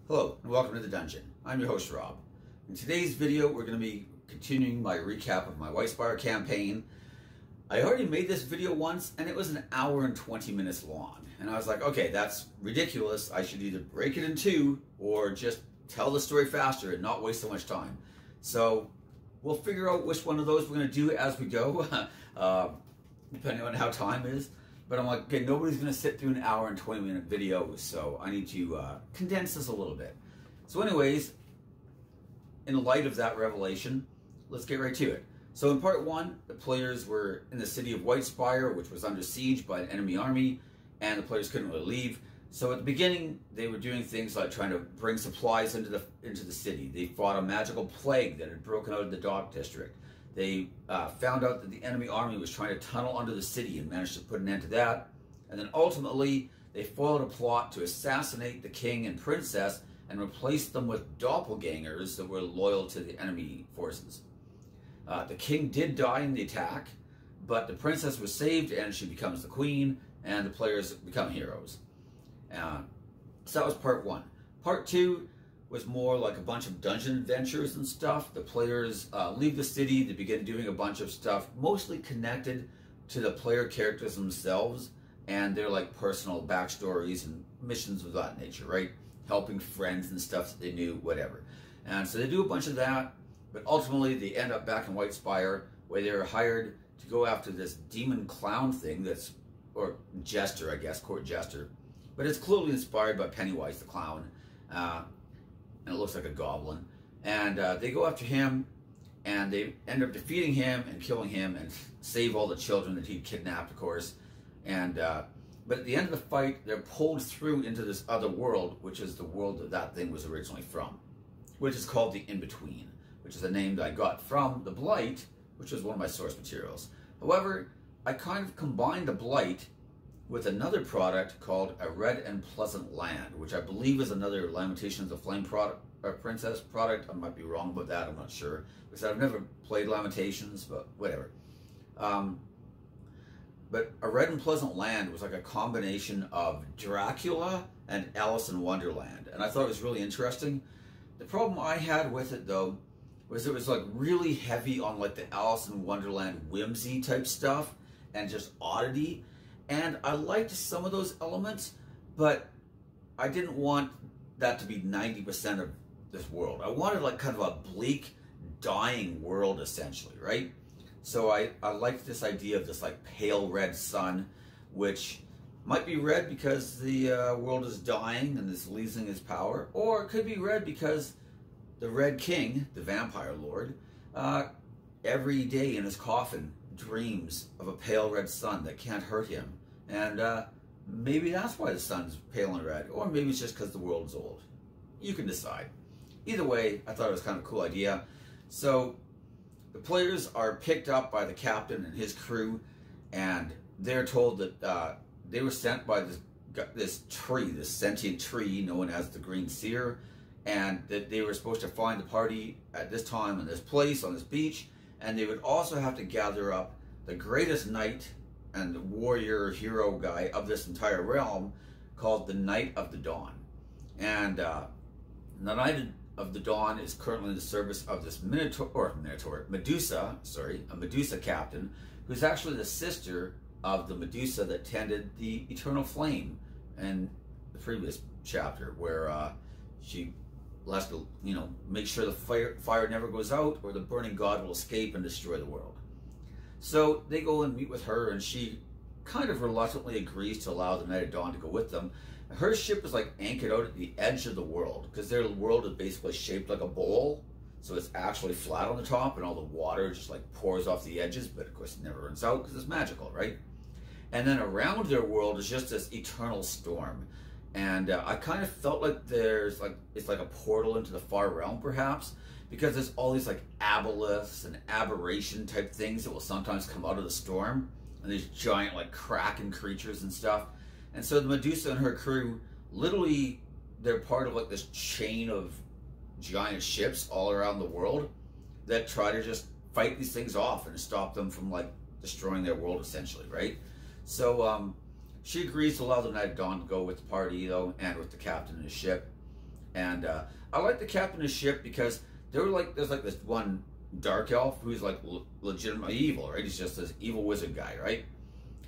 Hello and welcome to the dungeon. I'm your host Rob. In today's video we're going to be continuing my recap of my Whitespire campaign. I already made this video once and it was an hour and 20 minutes long. And I was like, okay, that's ridiculous. I should either break it in two or just tell the story faster and not waste so much time. So we'll figure out which one of those we're going to do as we go, depending on how time is. But I'm like, okay, nobody's going to sit through an hour and 20-minute video, so I need to condense this a little bit. So anyways, in light of that revelation, let's get right to it. So in part one, the players were in the city of Whitespire, which was under siege by an enemy army, and the players couldn't really leave. So at the beginning, they were doing things like trying to bring supplies into the city. They fought a magical plague that had broken out of the dock district. They found out that the enemy army was trying to tunnel under the city and managed to put an end to that. And then ultimately, they foiled a plot to assassinate the king and princess and replace them with doppelgangers that were loyal to the enemy forces. The king did die in the attack, but the princess was saved and she becomes the queen, and the players become heroes. So that was part one. Part two was more like a bunch of dungeon adventures and stuff. The players leave the city, they begin doing a bunch of stuff, mostly connected to the player characters themselves and their like personal backstories and missions of that nature, right? Helping friends and stuff that they knew, whatever. And so they do a bunch of that, but ultimately they end up back in Whitespire where they're hired to go after this demon clown thing that's, or jester, I guess, court jester. But it's clearly inspired by Pennywise the clown. And it looks like a goblin, and they go after him, and they end up defeating him and killing him and save all the children that he kidnapped, of course. And but at the end of the fight, they're pulled through into this other world, which is the world that that thing was originally from, which is called the In-Between, which is a name that I got from the Blight, which was one of my source materials. However, I kind of combined the Blight with another product called A Red and Pleasant Land, which I believe is another Lamentations of Flame product, or Princess product. I might be wrong about that, I'm not sure, because I've never played Lamentations, but whatever. But A Red and Pleasant Land was like a combination of Dracula and Alice in Wonderland, and I thought it was really interesting. The problem I had with it, though, was it was like really heavy on like the Alice in Wonderland whimsy type stuff and just oddity. And I liked some of those elements, but I didn't want that to be 90% of this world. I wanted like kind of a bleak, dying world, essentially, right? So I liked this idea of this like pale red sun, which might be red because the world is dying and is losing its power, or it could be red because the Red King, the vampire lord, every day in his coffin dreams of a pale red sun that can't hurt him. And maybe that's why the sun's pale and red, or maybe it's just because the world's old. You can decide. Either way, I thought it was kind of a cool idea. So the players are picked up by the captain and his crew, and they're told that they were sent by this tree, this sentient tree known as the Green Seer, and that they were supposed to find the party at this time and this place on this beach, and they would also have to gather up the greatest knight and the warrior hero guy of this entire realm called the Knight of the Dawn. And the Knight of the Dawn is currently in the service of this Medusa, a Medusa captain, who's actually the sister of the Medusa that tended the Eternal Flame in the previous chapter, where she has to, make sure the fire never goes out or the burning god will escape and destroy the world. So they go and meet with her, and she kind of reluctantly agrees to allow the Knight of Dawn to go with them. Her ship is like anchored out at the edge of the world, because their world is basically shaped like a bowl, so it's actually flat on the top, and all the water just like pours off the edges, but of course it never runs out because it's magical, right? And then around their world is just this eternal storm. And I kind of felt like it's like a portal into the far realm, perhaps, because there's all these like aboleths and aberration type things that will sometimes come out of the storm, and these giant like kraken creatures and stuff. And so the Medusa and her crew, literally, they're part of like this chain of giant ships all around the world that try to just fight these things off and stop them from like destroying their world, essentially, right? So she agrees to allow the Knight of Dawn to go with the party, though, and with the captain and his ship. And I like the captain of the ship because there's like this one dark elf who's like legitimately evil, right? He's just this evil wizard guy, right?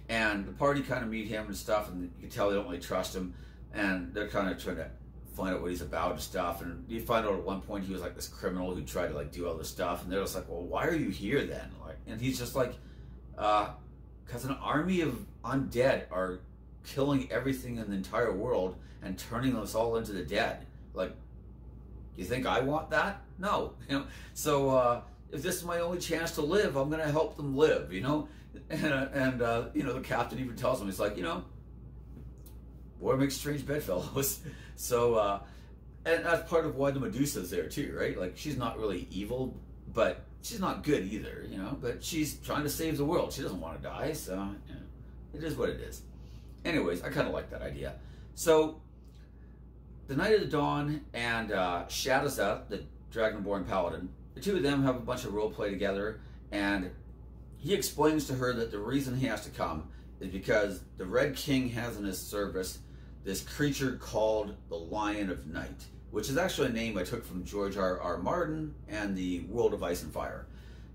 And the party kind of meet him and stuff, and you can tell they don't really trust him, and they're kind of trying to find out what he's about and stuff. And you find out at one point he was like this criminal who tried to like do all this stuff, and they're just like, well, why are you here then? Like, and he's just like, because an army of undead are killing everything in the entire world and turning us all into the dead. Like, you think I want that? No, you know. So if this is my only chance to live, I'm gonna help them live, you know. And you know, the captain even tells him, he's like, you know, war makes strange bedfellows. So and that's part of why the Medusa's there too, right? Like, she's not really evil, but she's not good either, you know. But she's trying to save the world. She doesn't want to die, so you know, it is what it is. Anyways, I kind of like that idea. So the Knight of the Dawn and Shadowza, the Dragonborn Paladin, the two of them have a bunch of roleplay together, and he explains to her that the reason he has to come is because the Red King has in his service this creature called the Lion of Night, which is actually a name I took from George R.R. Martin and the World of Ice and Fire.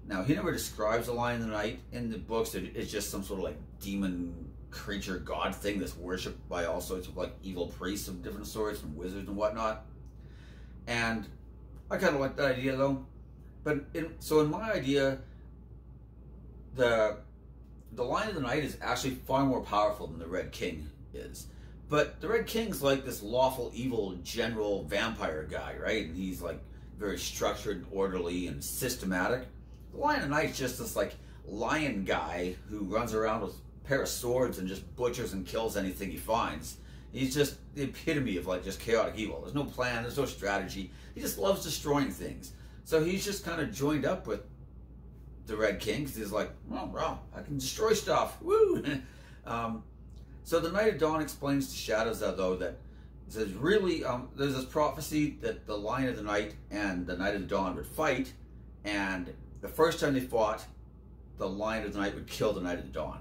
Now, he never describes the Lion of the Night in the books. It's just some sort of like demon creature god thing that's worshipped by all sorts of like evil priests of different sorts and wizards and whatnot. And I kind of like that idea though. But so in my idea, the Lion of the Night is actually far more powerful than the Red King is. But the Red King's like this lawful evil general vampire guy, right? And he's like very structured and orderly and systematic. The Lion of the Night's just this like lion guy who runs around with a pair of swords and just butchers and kills anything he finds. He's just the epitome of like just chaotic evil. There's no plan, there's no strategy. He just loves destroying things. So he's just kind of joined up with the Red King because he's like, oh, wow, I can destroy stuff. Woo! So the Knight of Dawn explains to Shadowza though that it says really there's this prophecy that the Lion of the Night and the Knight of the Dawn would fight, and the first time they fought, the Lion of the Night would kill the Knight of the Dawn.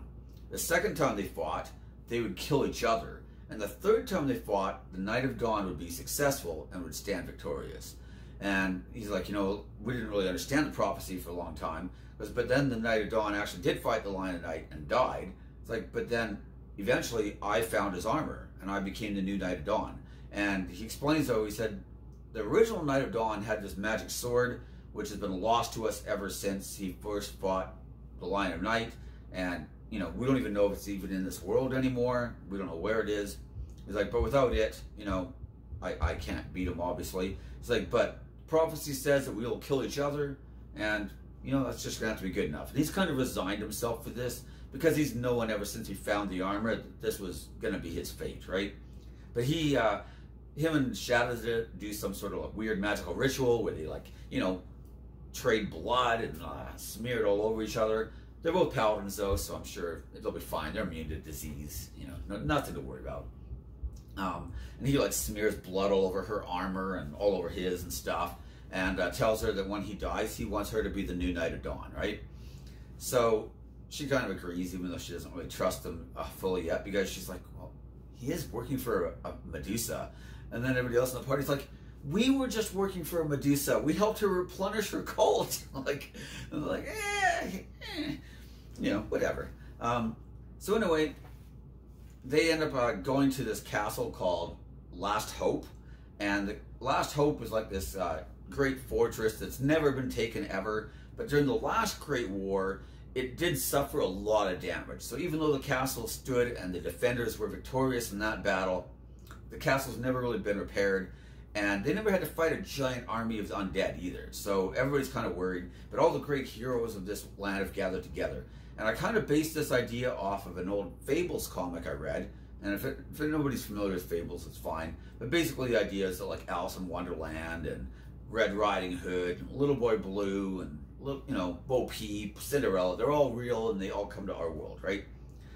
The second time they fought, they would kill each other. And the third time they fought, the Knight of Dawn would be successful and would stand victorious. And he's like, you know, we didn't really understand the prophecy for a long time. But then the Knight of Dawn actually did fight the Lion of the Night and died. It's like, but then eventually I found his armor and I became the new Knight of Dawn. And he explains though, he said, the original Knight of Dawn had this magic sword, which has been lost to us ever since he first fought the Lion of Night. And you know, we don't even know if it's even in this world anymore. We don't know where it is. He's like, but without it, you know, I can't beat him, obviously. He's like, but prophecy says that we will kill each other, and, you know, that's just going to have to be good enough. And he's kind of resigned himself for this, because he's known ever since he found the armor that this was going to be his fate, right? But him and Shadowza do some sort of like weird magical ritual where they, like, you know, trade blood and smear it all over each other. They're both paladins though, so I'm sure they'll be fine. They're immune to disease, you know, nothing to worry about. And he like smears blood all over her armor and all over his and stuff, and tells her that when he dies, he wants her to be the new Knight of Dawn, right? So she kind of agrees, even though she doesn't really trust him fully yet, because she's like, well, he is working for a Medusa. And then everybody else in the party's like, we were just working for a Medusa. We helped her replenish her cult. like, you know, whatever. So anyway, they end up going to this castle called Last Hope. And the Last Hope is like this great fortress that's never been taken ever. But during the last Great War, it did suffer a lot of damage. So even though the castle stood and the defenders were victorious in that battle, the castle's never really been repaired. And they never had to fight a giant army of undead either. So everybody's kind of worried. But all the great heroes of this land have gathered together. And I kind of based this idea off of an old Fables comic I read. And if nobody's familiar with Fables, it's fine. But basically the idea is that like Alice in Wonderland and Red Riding Hood, and Little Boy Blue, and you know, Bo Peep, Cinderella, they're all real and they all come to our world, right?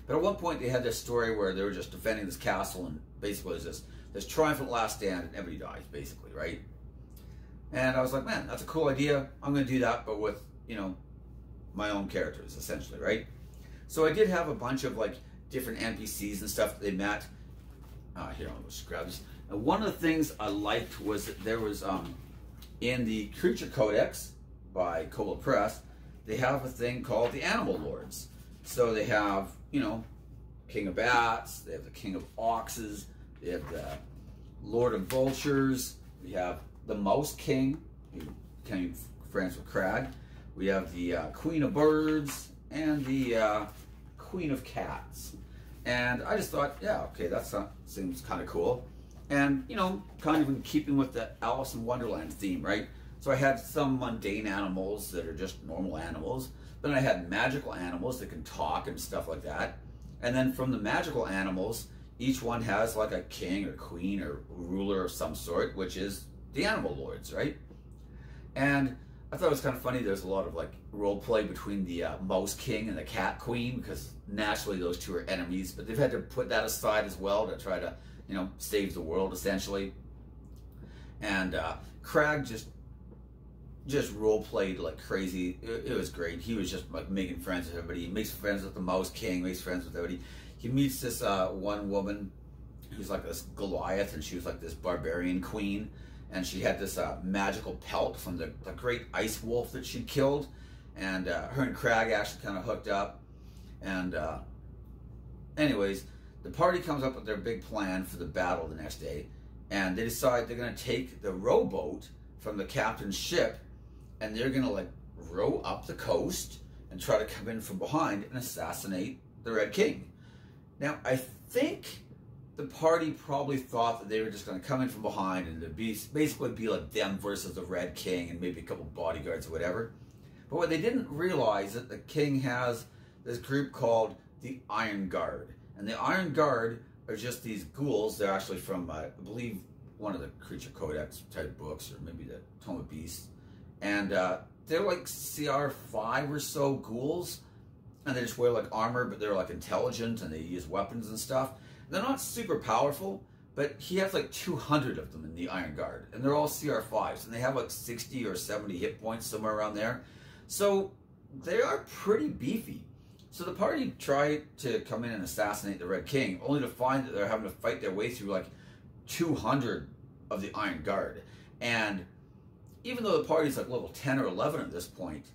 But at one point they had this story where they were just defending this castle, and basically it was this triumphant last stand and everybody dies, basically, right? And I was like, man, that's a cool idea. I'm going to do that, but with, you know, my own characters, essentially, right? So I did have a bunch of, like, different NPCs and stuff that they met. Here, I'll just grab this. And one of the things I liked was that there was, in the Creature Codex by Kobold Press, they have a thing called the Animal Lords. So they have, you know, King of Bats, they have the King of Oxes, they have the Lord of Vultures, we have the Mouse King, who became friends with Crag, we have the Queen of Birds, and the Queen of Cats. And I just thought, yeah, okay, that seems kind of cool. And, you know, kind of in keeping with the Alice in Wonderland theme, right? So I had some mundane animals that are just normal animals. Then I had magical animals that can talk and stuff like that. And then from the magical animals, each one has like a king or queen or ruler of some sort, which is the animal lords, right? And I thought it was kind of funny. There's a lot of like role play between the mouse king and the cat queen, because naturally those two are enemies, but they've had to put that aside as well to try to, you know, save the world essentially. And Crag just role played like crazy. It was great. He was just like making friends with everybody. He makes friends with the Mouse King, makes friends with everybody. He meets this one woman who's like this Goliath, and she was like this barbarian queen, and she had this magical pelt from the great ice wolf that she killed, and her and Crag actually kind of hooked up. And anyways, the party comes up with their big plan for the battle the next day, and they decide they're going to take the rowboat from the captain's ship, and they're going to like row up the coast and try to come in from behind and assassinate the Red King. Now, I think the party probably thought that they were just going to come in from behind and basically be like them versus the Red King and maybe a couple bodyguards or whatever. But what they didn't realize that the king has this group called the Iron Guard. And the Iron Guard are just these ghouls. They're actually from, I believe, one of the Creature Codex type books, or maybe the Tome of Beasts. And they're like CR5 or so ghouls. And they just wear like armor, but they're like intelligent and they use weapons and stuff. They're not super powerful, but he has like 200 of them in the Iron Guard. And they're all CR5s. And they have like 60 or 70 hit points, somewhere around there. So they are pretty beefy. So the party tried to come in and assassinate the Red King, only to find that they're having to fight their way through like 200 of the Iron Guard. And even though the party's like level 10 or 11 at this point,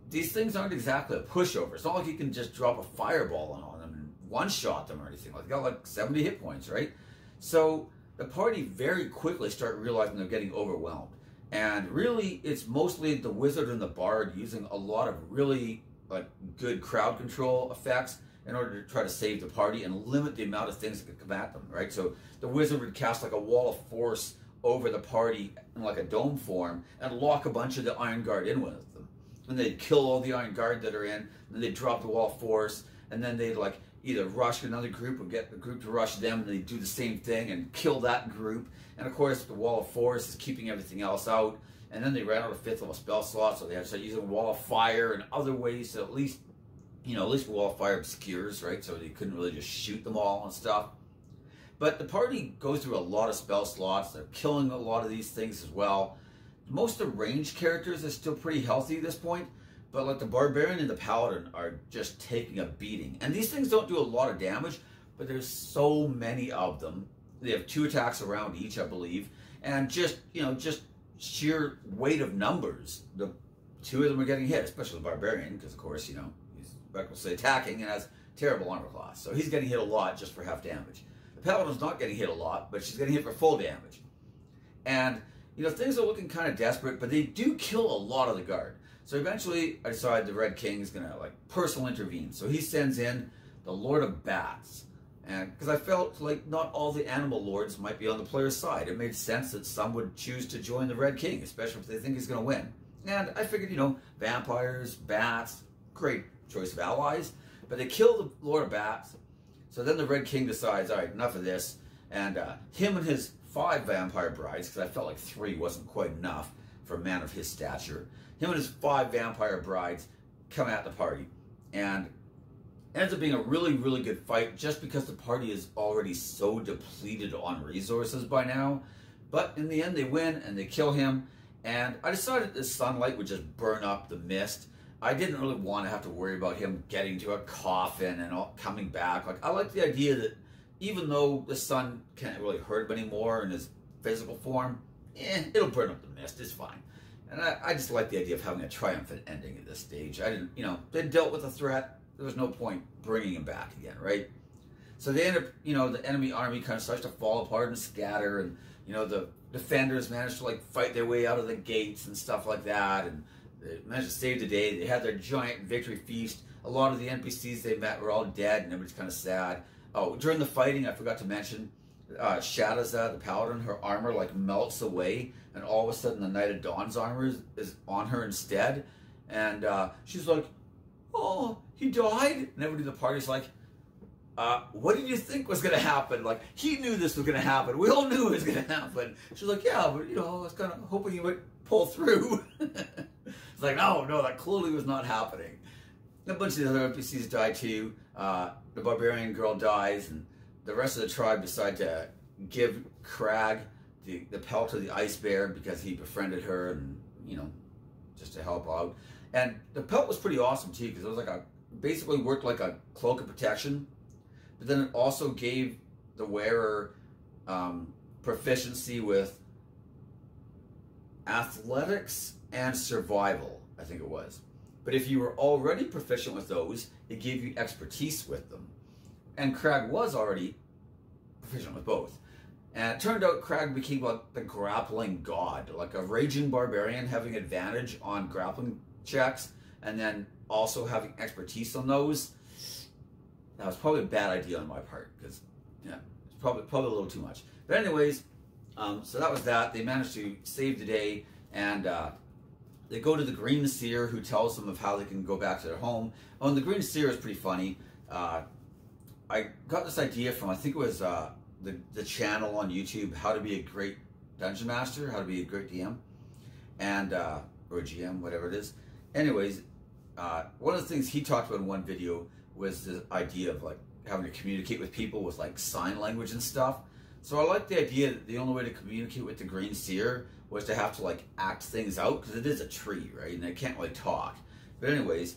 these things aren't exactly a pushover. It's not like you can just drop a fireball on them and one-shot them or anything. Like, they got like 70 hit points, right? So the party very quickly start realizing they're getting overwhelmed. And really, it's mostly the wizard and the bard using a lot of really like good crowd control effects in order to try to save the party and limit the amount of things that could come at them, right? So the wizard would cast like a wall of force over the party in like a dome form and lock a bunch of the Iron Guard in with them. And they'd kill all the Iron Guard that are in, and then they'd drop the wall of force, and then they'd like either rush another group or get the group to rush them, and they'd do the same thing and kill that group. And of course, the wall of force is keeping everything else out. And then they ran out of 5th level spell slots, so they had to start using wall of fire and other ways to at least, you know, at least wall of fire obscures, right? So they couldn't really just shoot them all and stuff. But the party goes through a lot of spell slots. They're killing a lot of these things as well. Most of the ranged characters are still pretty healthy at this point, but like the Barbarian and the Paladin are just taking a beating. And these things don't do a lot of damage, but there's so many of them. They have 2 attacks around each, I believe, and just, you know, just sheer weight of numbers, the 2 of them are getting hit, especially the Barbarian, because of course, you know, he's recklessly attacking and has terrible armor class, so he's getting hit a lot just for half damage. The Paladin's not getting hit a lot, but she's getting hit for full damage. And, you know, things are looking kind of desperate, but they do kill a lot of the guard. So eventually, I decided the Red King is going to, like, personal intervene. So he sends in the Lord of Bats. And because I felt like not all the animal lords might be on the player's side. It made sense that some would choose to join the Red King, especially if they think he's going to win. And I figured, you know, vampires, bats, great choice of allies. But they kill the Lord of Bats. So then the Red King decides, all right, enough of this. And him and his 5 vampire brides, because I felt like 3 wasn't quite enough for a man of his stature. Him and his 5 vampire brides come at the party. And it ends up being a really, really good fight just because the party is already so depleted on resources by now. But in the end, they win and they kill him. And I decided the sunlight would just burn up the mist. I didn't really want to have to worry about him getting to a coffin and all, coming back. Like, I like the idea that even though the sun can't really hurt him anymore in his physical form, it'll burn up the mist. It's fine. And I just like the idea of having a triumphant ending at this stage. I didn't, they dealt with the threat. There was no point bringing him back again, right? So they end up, the enemy army kind of starts to fall apart and scatter, and the defenders managed to like fight their way out of the gates and stuff like that, and they managed to save the day. They had their giant victory feast. A lot of the NPCs they met were all dead, and everybody's kind of sad. Oh, during the fighting, I forgot to mention, Shadaza, the paladin, her armor like melts away, and all of a sudden the Knight of Dawn's armor is on her instead, and she's like, "Oh, he died," and everybody in the party's like, "What did you think was going to happen? Like, he knew this was going to happen. We all knew it was going to happen." She's like, "Yeah, but I was kind of hoping he would pull through." It's like, no, that clearly was not happening. A bunch of the other NPCs die too. The barbarian girl dies, and the rest of the tribe decide to give Crag the pelt of the ice bear because he befriended her, and just to help out. And the pelt was pretty awesome too, because it was like basically worked like a cloak of protection, but then it also gave the wearer proficiency with athletics and survival, I think it was. But if you were already proficient with those, it gave you expertise with them. And Crag was already proficient with both. And it turned out Crag became like the grappling god, like a raging barbarian having advantage on grappling checks, and then also having expertise on those. That was probably a bad idea on my part, because it's probably a little too much. But anyways, so that was that. They managed to save the day, and they go to the Green Seer, who tells them of how they can go back to their home. Oh, and the Green Seer is pretty funny. I got this idea from, I think it was the channel on YouTube, How to Be a Great Dungeon Master, How to Be a Great DM, and or GM, whatever it is. Anyways, one of the things he talked about in one video was the idea of like having to communicate with people with like sign language and stuff. So I like the idea that the only way to communicate with the Green Seer was to have to like act things out, because it is a tree, right? And it can't really talk. But anyways,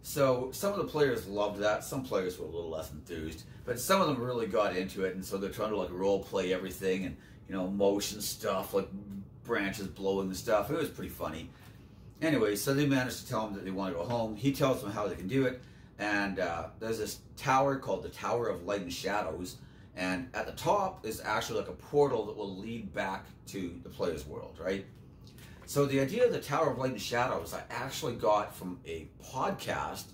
so some of the players loved that. Some players were a little less enthused, but some of them really got into it, and so they're trying to like role play everything, and motion stuff, like branches blowing and stuff. It was pretty funny. Anyway, so they managed to tell him that they want to go home. He tells them how they can do it, and there's this tower called the Tower of Light and Shadows, and at the top is actually like a portal that will lead back to the player's world, right? So the idea of the Tower of Light and Shadows I actually got from a podcast,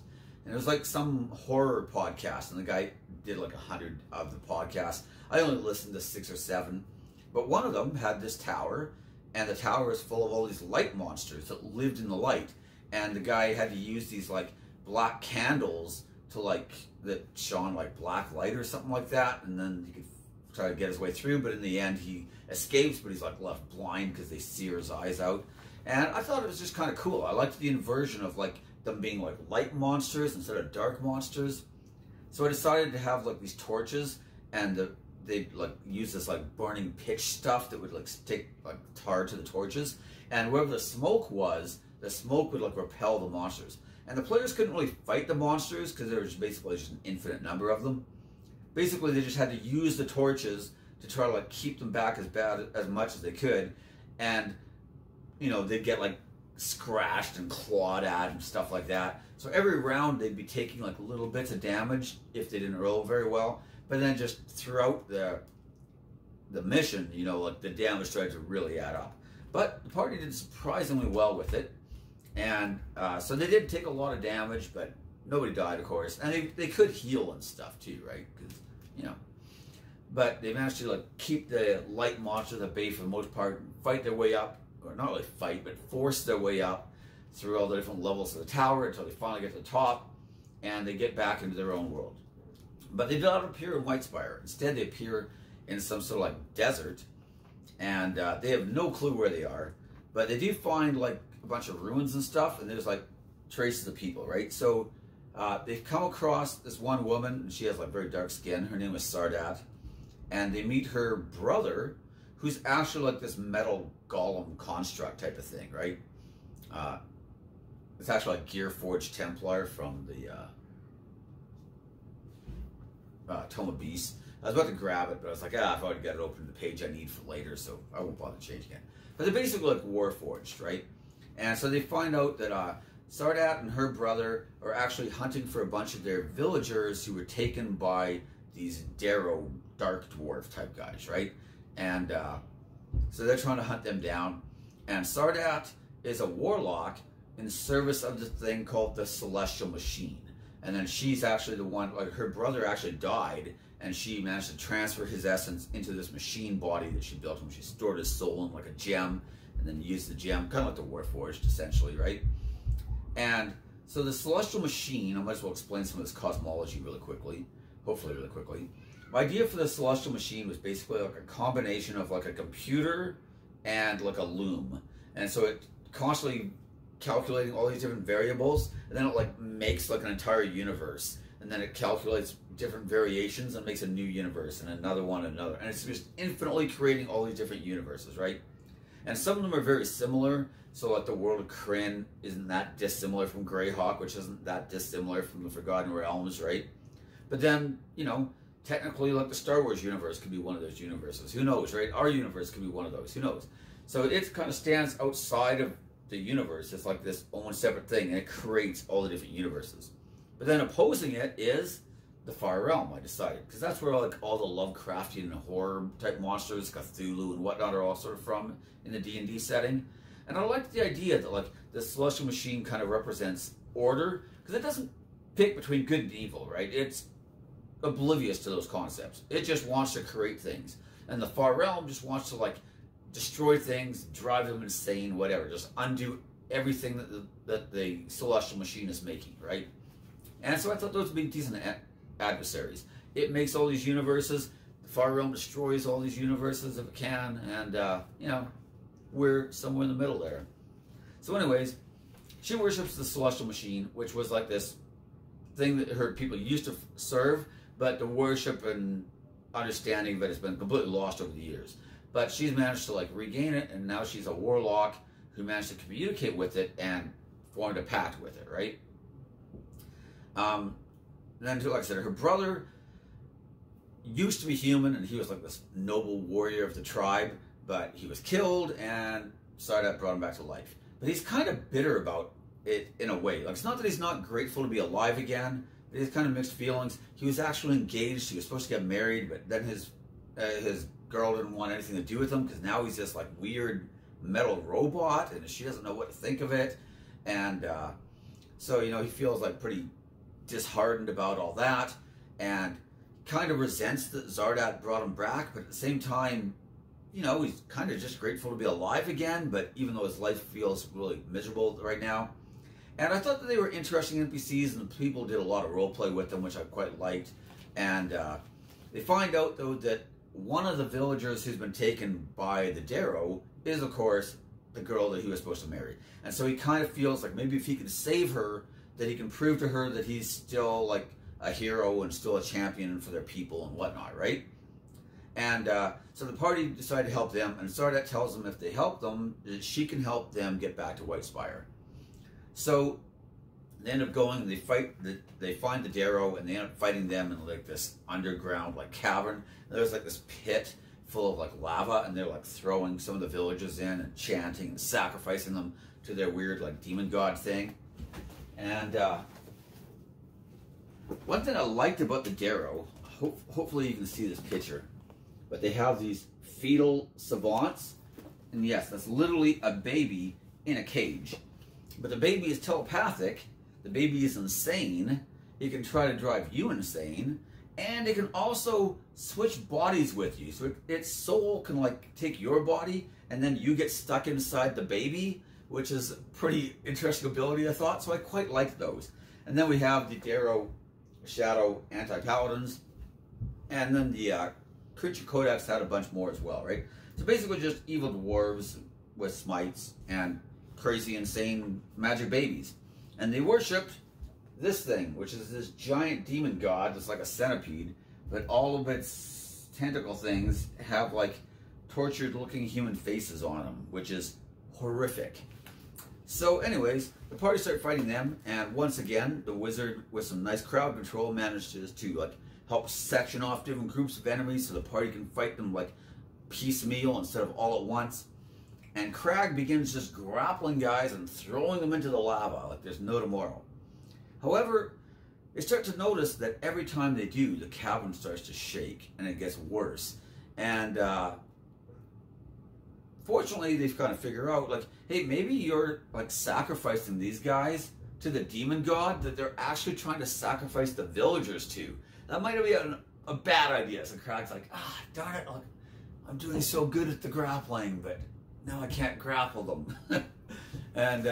and it was like some horror podcast, and the guy did like 100 of the podcasts. I only listened to 6 or 7, but one of them had this tower, and the tower is full of all these light monsters that lived in the light, and the guy had to use these like black candles to like that shone like black light or something like that, and then he could try to get his way through, but in the end he escapes, but he's like left blind because they sear his eyes out. And I thought it was just kind of cool. I liked the inversion of like them being like light monsters instead of dark monsters. So I decided to have like these torches, and they like use this like burning pitch stuff that would like stick like tar to the torches, and wherever the smoke was, the smoke would like repel the monsters. And the players couldn't really fight the monsters because there was basically just an infinite number of them. Basically, they just had to use the torches to try to like keep them back as much as they could, and they'd get like scratched and clawed at and stuff like that. So every round they'd be taking like little bits of damage if they didn't roll very well. But then just throughout the mission, like the damage started to really add up. But the party did surprisingly well with it, and so they did take a lot of damage, but nobody died, of course, and they could heal and stuff too, right? Because but they managed to like keep the light monsters at bay for the most part, and fight their way up, or not really fight, but force their way up through all the different levels of the tower until they finally get to the top, and they get back into their own world. But they do not appear in Whitespire. Instead, they appear in some sort of like desert, and they have no clue where they are. But they do find like a bunch of ruins and stuff, and there's like traces of people, right? So they've come across this one woman, and she has like very dark skin. Her name is Sardat, and they meet her brother, who's actually like this metal golem construct type of thing, right? It's actually like Gearforged Templar from the Tome of Beasts. I was about to grab it, but I was like, if I would get it open to the page I need for later, so I won't bother changing it. But they're basically like Warforged, right? And so they find out that Sardat and her brother are actually hunting for a bunch of their villagers who were taken by these Darrow dark dwarf type guys, right? And so they're trying to hunt them down. And Sardat is a warlock in service of the thing called the Celestial Machine. And then she's actually the one, like her brother actually died, and she managed to transfer his essence into this machine body that she built him. She stored his soul in like a gem, and then used the gem, kind of like the Warforged, essentially, right? And so the Celestial Machine, I might as well explain some of this cosmology really quickly, hopefully really quickly. My idea for the Celestial Machine was basically like a combination of like a computer and like a loom. And so it constantly calculating all these different variables, and then it like makes like an entire universe, and then it calculates different variations and makes a new universe and another one and another, and it's just infinitely creating all these different universes, right? And some of them are very similar. So like the world of Kryn isn't that dissimilar from Greyhawk, which isn't that dissimilar from the Forgotten Realms, right? But then, you know, technically like the Star Wars universe could be one of those universes. Who knows, right? Our universe could be one of those. Who knows? So it kind of stands outside of the universe. It's like this own separate thing, and it creates all the different universes. But then opposing it is the Far Realm, I decided, because that's where like all the Lovecraftian and horror type monsters, Cthulhu and whatnot, are all sort of from in the D&D setting. And I like the idea that like the Celestial Machine kind of represents order, because it doesn't pick between good and evil, right? It's oblivious to those concepts. It just wants to create things. And the Far Realm just wants to like destroy things, drive them insane, whatever. Just undo everything that the Celestial Machine is making, right? And so I thought those would be decent adversaries. It makes all these universes. The Far Realm destroys all these universes if it can. And, you know, we're somewhere in the middle there. So anyways, she worships the Celestial Machine, which was like this thing that her people used to serve, but the worship and understanding of it has been completely lost over the years. But she's managed to like regain it, and now she's a warlock who managed to communicate with it and formed a pact with it, right? Then, like I said, her brother used to be human, and he was like this noble warrior of the tribe, but he was killed, and Sardat brought him back to life. But he's kind of bitter about it in a way. Like, it's not that he's not grateful to be alive again, but he's kind of mixed feelings. He was actually engaged. He was supposed to get married, but then his girl didn't want anything to do with him, because now he's this like weird metal robot, and she doesn't know what to think of it. And so, you know, he feels like pretty disheartened about all that, and kind of resents that Sardat brought him back, but at the same time, you know, he's kind of just grateful to be alive again, but even though his life feels really miserable right now. And I thought that they were interesting NPCs, and the people did a lot of roleplay with them, which I quite liked. And they find out, though, that one of the villagers who's been taken by the Darrow is, of course, the girl that he was supposed to marry. And so he kind of feels like maybe if he can save her, that he can prove to her that he's still like a hero and still a champion for their people and whatnot, right? And so the party decided to help them, and Sardat tells them if they help them, that she can help them get back to Whitespire. So they end up going, they find the Darrow, and they end up fighting them in like this underground like cavern. And there's like this pit full of like lava, and they're like throwing some of the villagers in and chanting and sacrificing them to their weird like demon god thing. And one thing I liked about the Darrow, hopefully you can see this picture, but they have these Fetal Savants, and yes, that's literally a baby in a cage. But the baby is telepathic, the baby is insane, it can try to drive you insane, and it can also switch bodies with you. So its soul can like take your body, and then you get stuck inside the baby, which is a pretty interesting ability, I thought. So I quite liked those. And then we have the Darrow Shadow Anti-Paladins, and then the Creature Codex had a bunch more as well, right? So basically just evil dwarves with smites and crazy, insane magic babies. And they worshipped this thing, which is this giant demon god that's like a centipede, but all of its tentacle things have like tortured looking human faces on them, which is horrific. So anyways, the party started fighting them, and once again, the wizard with some nice crowd control manages to like help section off different groups of enemies so the party can fight them like piecemeal instead of all at once. And Crag begins just grappling guys and throwing them into the lava like there's no tomorrow. However, they start to notice that every time they do, the cavern starts to shake and it gets worse. And fortunately, they've kind of figured out, like, hey, maybe you're like sacrificing these guys to the demon god that they're actually trying to sacrifice the villagers to. That might be a bad idea. So Crag's like, darn it, like, I'm doing so good at the grappling, but now I can't grapple them. And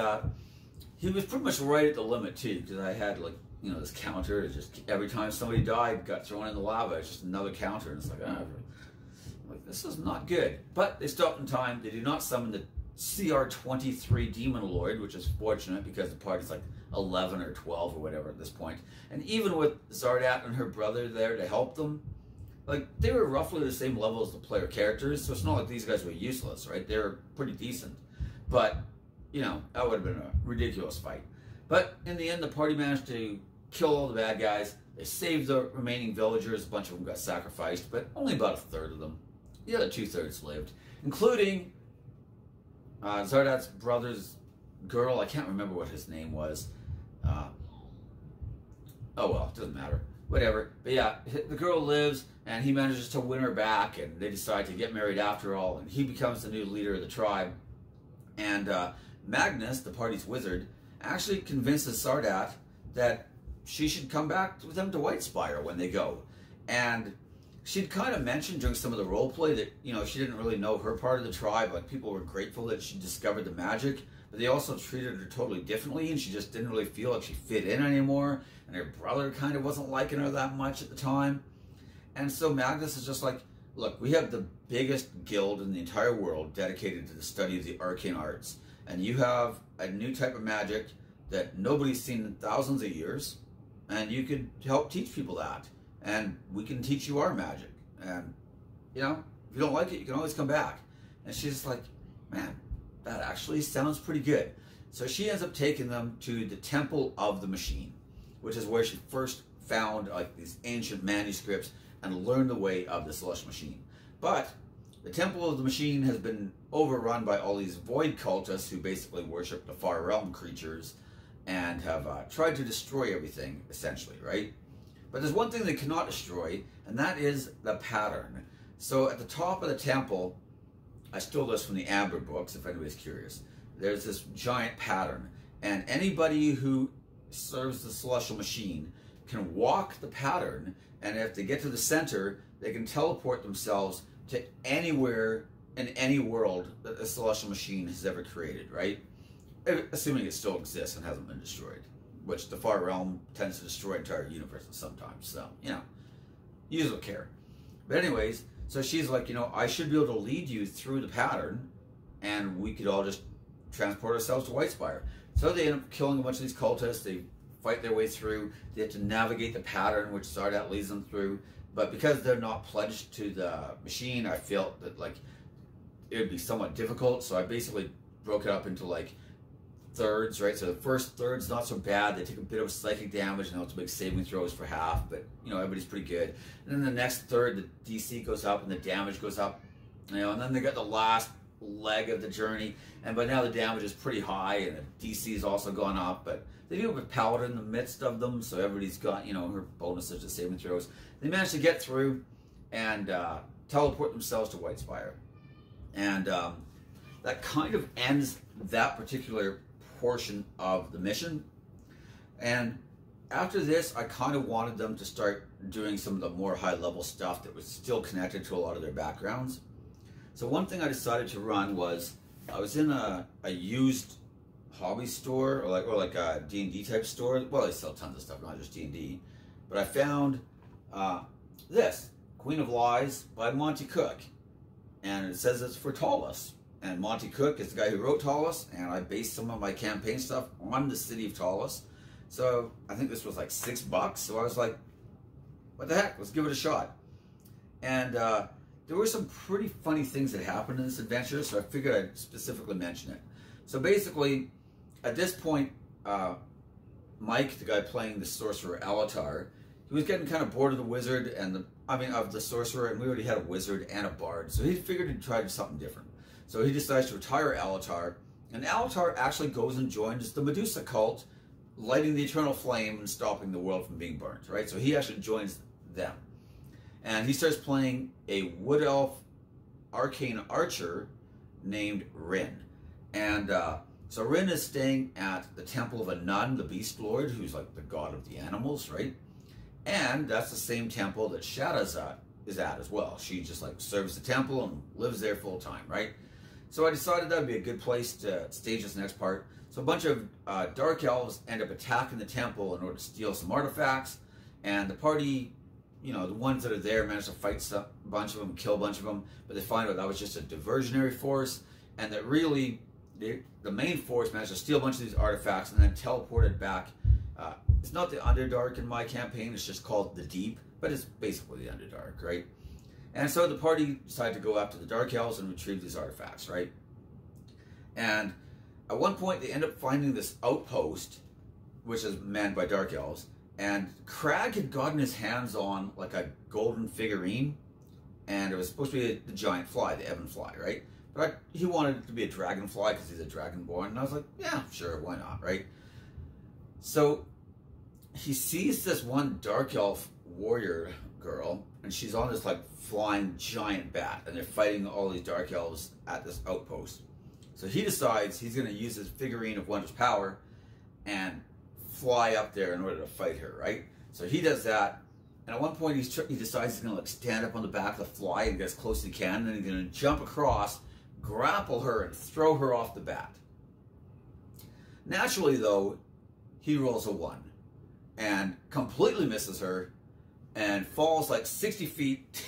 he was pretty much right at the limit too, because I had like, you know, this counter. Just every time somebody died, got thrown in the lava, it's just another counter, and it's like, like, this is not good. But they stopped in time. They do not summon the CR23 Demon Lord, which is fortunate because the party's like 11 or 12 or whatever at this point. And even with Zardat and her brother there to help them, like, they were roughly the same level as the player characters, so it's not like these guys were useless, right? They were pretty decent. But, you know, that would have been a ridiculous fight. But in the end, the party managed to kill all the bad guys. They saved the remaining villagers. A bunch of them got sacrificed, but only about a third of them. The other 2/3 lived, including Zardat's brother's girl. I can't remember what his name was. Oh well, it doesn't matter. Whatever. But yeah, the girl lives, and he manages to win her back, and they decide to get married after all, and he becomes the new leader of the tribe. And Magnus, the party's wizard, actually convinces Zardat that she should come back with them to Whitespire when they go. And she'd kind of mentioned during some of the roleplay that, you know, she didn't really know her part of the tribe. Like, people were grateful that she discovered the magic, but they also treated her totally differently, and she just didn't really feel like she fit in anymore. And her brother kind of wasn't liking her that much at the time. And so Magnus is just like, look, we have the biggest guild in the entire world dedicated to the study of the arcane arts. And you have a new type of magic that nobody's seen in thousands of years. And you could help teach people that. And we can teach you our magic. And, you know, if you don't like it, you can always come back. And she's just like, man, that actually sounds pretty good. So she ends up taking them to the Temple of the Machine, which is where she first found like these ancient manuscripts and learned the way of the Celestial Machine. But the Temple of the Machine has been overrun by all these void cultists who basically worship the Far Realm creatures and have tried to destroy everything, essentially, right? But there's one thing they cannot destroy, and that is the pattern. So at the top of the temple, I stole this from the Amber books, if anybody's curious, there's this giant pattern, and anybody who serves the Celestial Machine can walk the pattern, and if they get to the center, they can teleport themselves to anywhere in any world that the Celestial Machine has ever created, right? Assuming it still exists and hasn't been destroyed, which the Far Realm tends to destroy entire universes sometimes, so, you know, use with care. But anyways, so she's like, you know, I should be able to lead you through the pattern, and we could all just transport ourselves to Whitespire. So they end up killing a bunch of these cultists. They fight their way through. They have to navigate the pattern, which Zardat leads them through. But because they're not pledged to the machine, I felt that, like, it would be somewhat difficult. So I basically broke it up into, like, thirds, right? So the first third's not so bad. They take a bit of psychic damage and they'll have to make saving throws for half, but, you know, everybody's pretty good. And then the next third, the DC goes up and the damage goes up, you know, and then they got the last leg of the journey, and by now the damage is pretty high and the DC's also gone up, but they do have a paladin in the midst of them, so everybody's got, you know, her bonuses to saving throws. They manage to get through and teleport themselves to Whitespire. And that kind of ends that particular portion of the mission. And after this, I kind of wanted them to start doing some of the more high-level stuff that was still connected to a lot of their backgrounds. So one thing I decided to run was, I was in a used hobby store, or like a D&D type store. Well, they sell tons of stuff, not just D&D. But I found this, Queen of Lies by Monty Cook. And it says it's for Talos. And Monty Cook is the guy who wrote Talos, and I based some of my campaign stuff on the city of Talos. So I think this was like $6. So I was like, what the heck, let's give it a shot. And there were some pretty funny things that happened in this adventure, so I figured I'd specifically mention it. So basically, at this point, Mike, the guy playing the sorcerer Alatar, he was getting kind of bored of the wizard and of the sorcerer, and we already had a wizard and a bard, so he figured he'd try something different. So he decides to retire Alatar, and Alatar actually goes and joins the Medusa cult, lighting the eternal flame and stopping the world from being burnt, right? So he actually joins them. And he starts playing a wood elf arcane archer named Rin. And so Rin is staying at the temple of a nun, the Beast Lord, who's like the god of the animals, right? And that's the same temple that Shadow's is at as well. She just like serves the temple and lives there full time, right? So I decided that would be a good place to stage this next part. So a bunch of dark elves end up attacking the temple in order to steal some artifacts, and the party, you know, the ones that are there manage to fight a bunch of them, kill a bunch of them, but they find out that was just a diversionary force, and that really the main force managed to steal a bunch of these artifacts and then teleported back. It's not the Underdark in my campaign, it's just called the Deep, but it's basically the Underdark, right? And so the party decided to go after the Dark Elves and retrieve these artifacts, right? And at one point they end up finding this outpost, which is manned by Dark Elves, and Crag had gotten his hands on like a golden figurine, and it was supposed to be the giant fly, the Ebon fly, right? But he wanted it to be a dragonfly because he's a dragonborn, and I was like, yeah, sure, why not, right? So he sees this one Dark Elf warrior girl, and she's on this like flying giant bat, and they're fighting all these Dark Elves at this outpost. So he decides he's going to use his figurine of Wondrous Power and fly up there in order to fight her, right? So he does that, and at one point he decides he's going to like stand up on the back of the fly and get as close as he can, and then he's going to jump across, grapple her, and throw her off the bat. Naturally, though, he rolls a 1 and completely misses her and falls like 60 feet,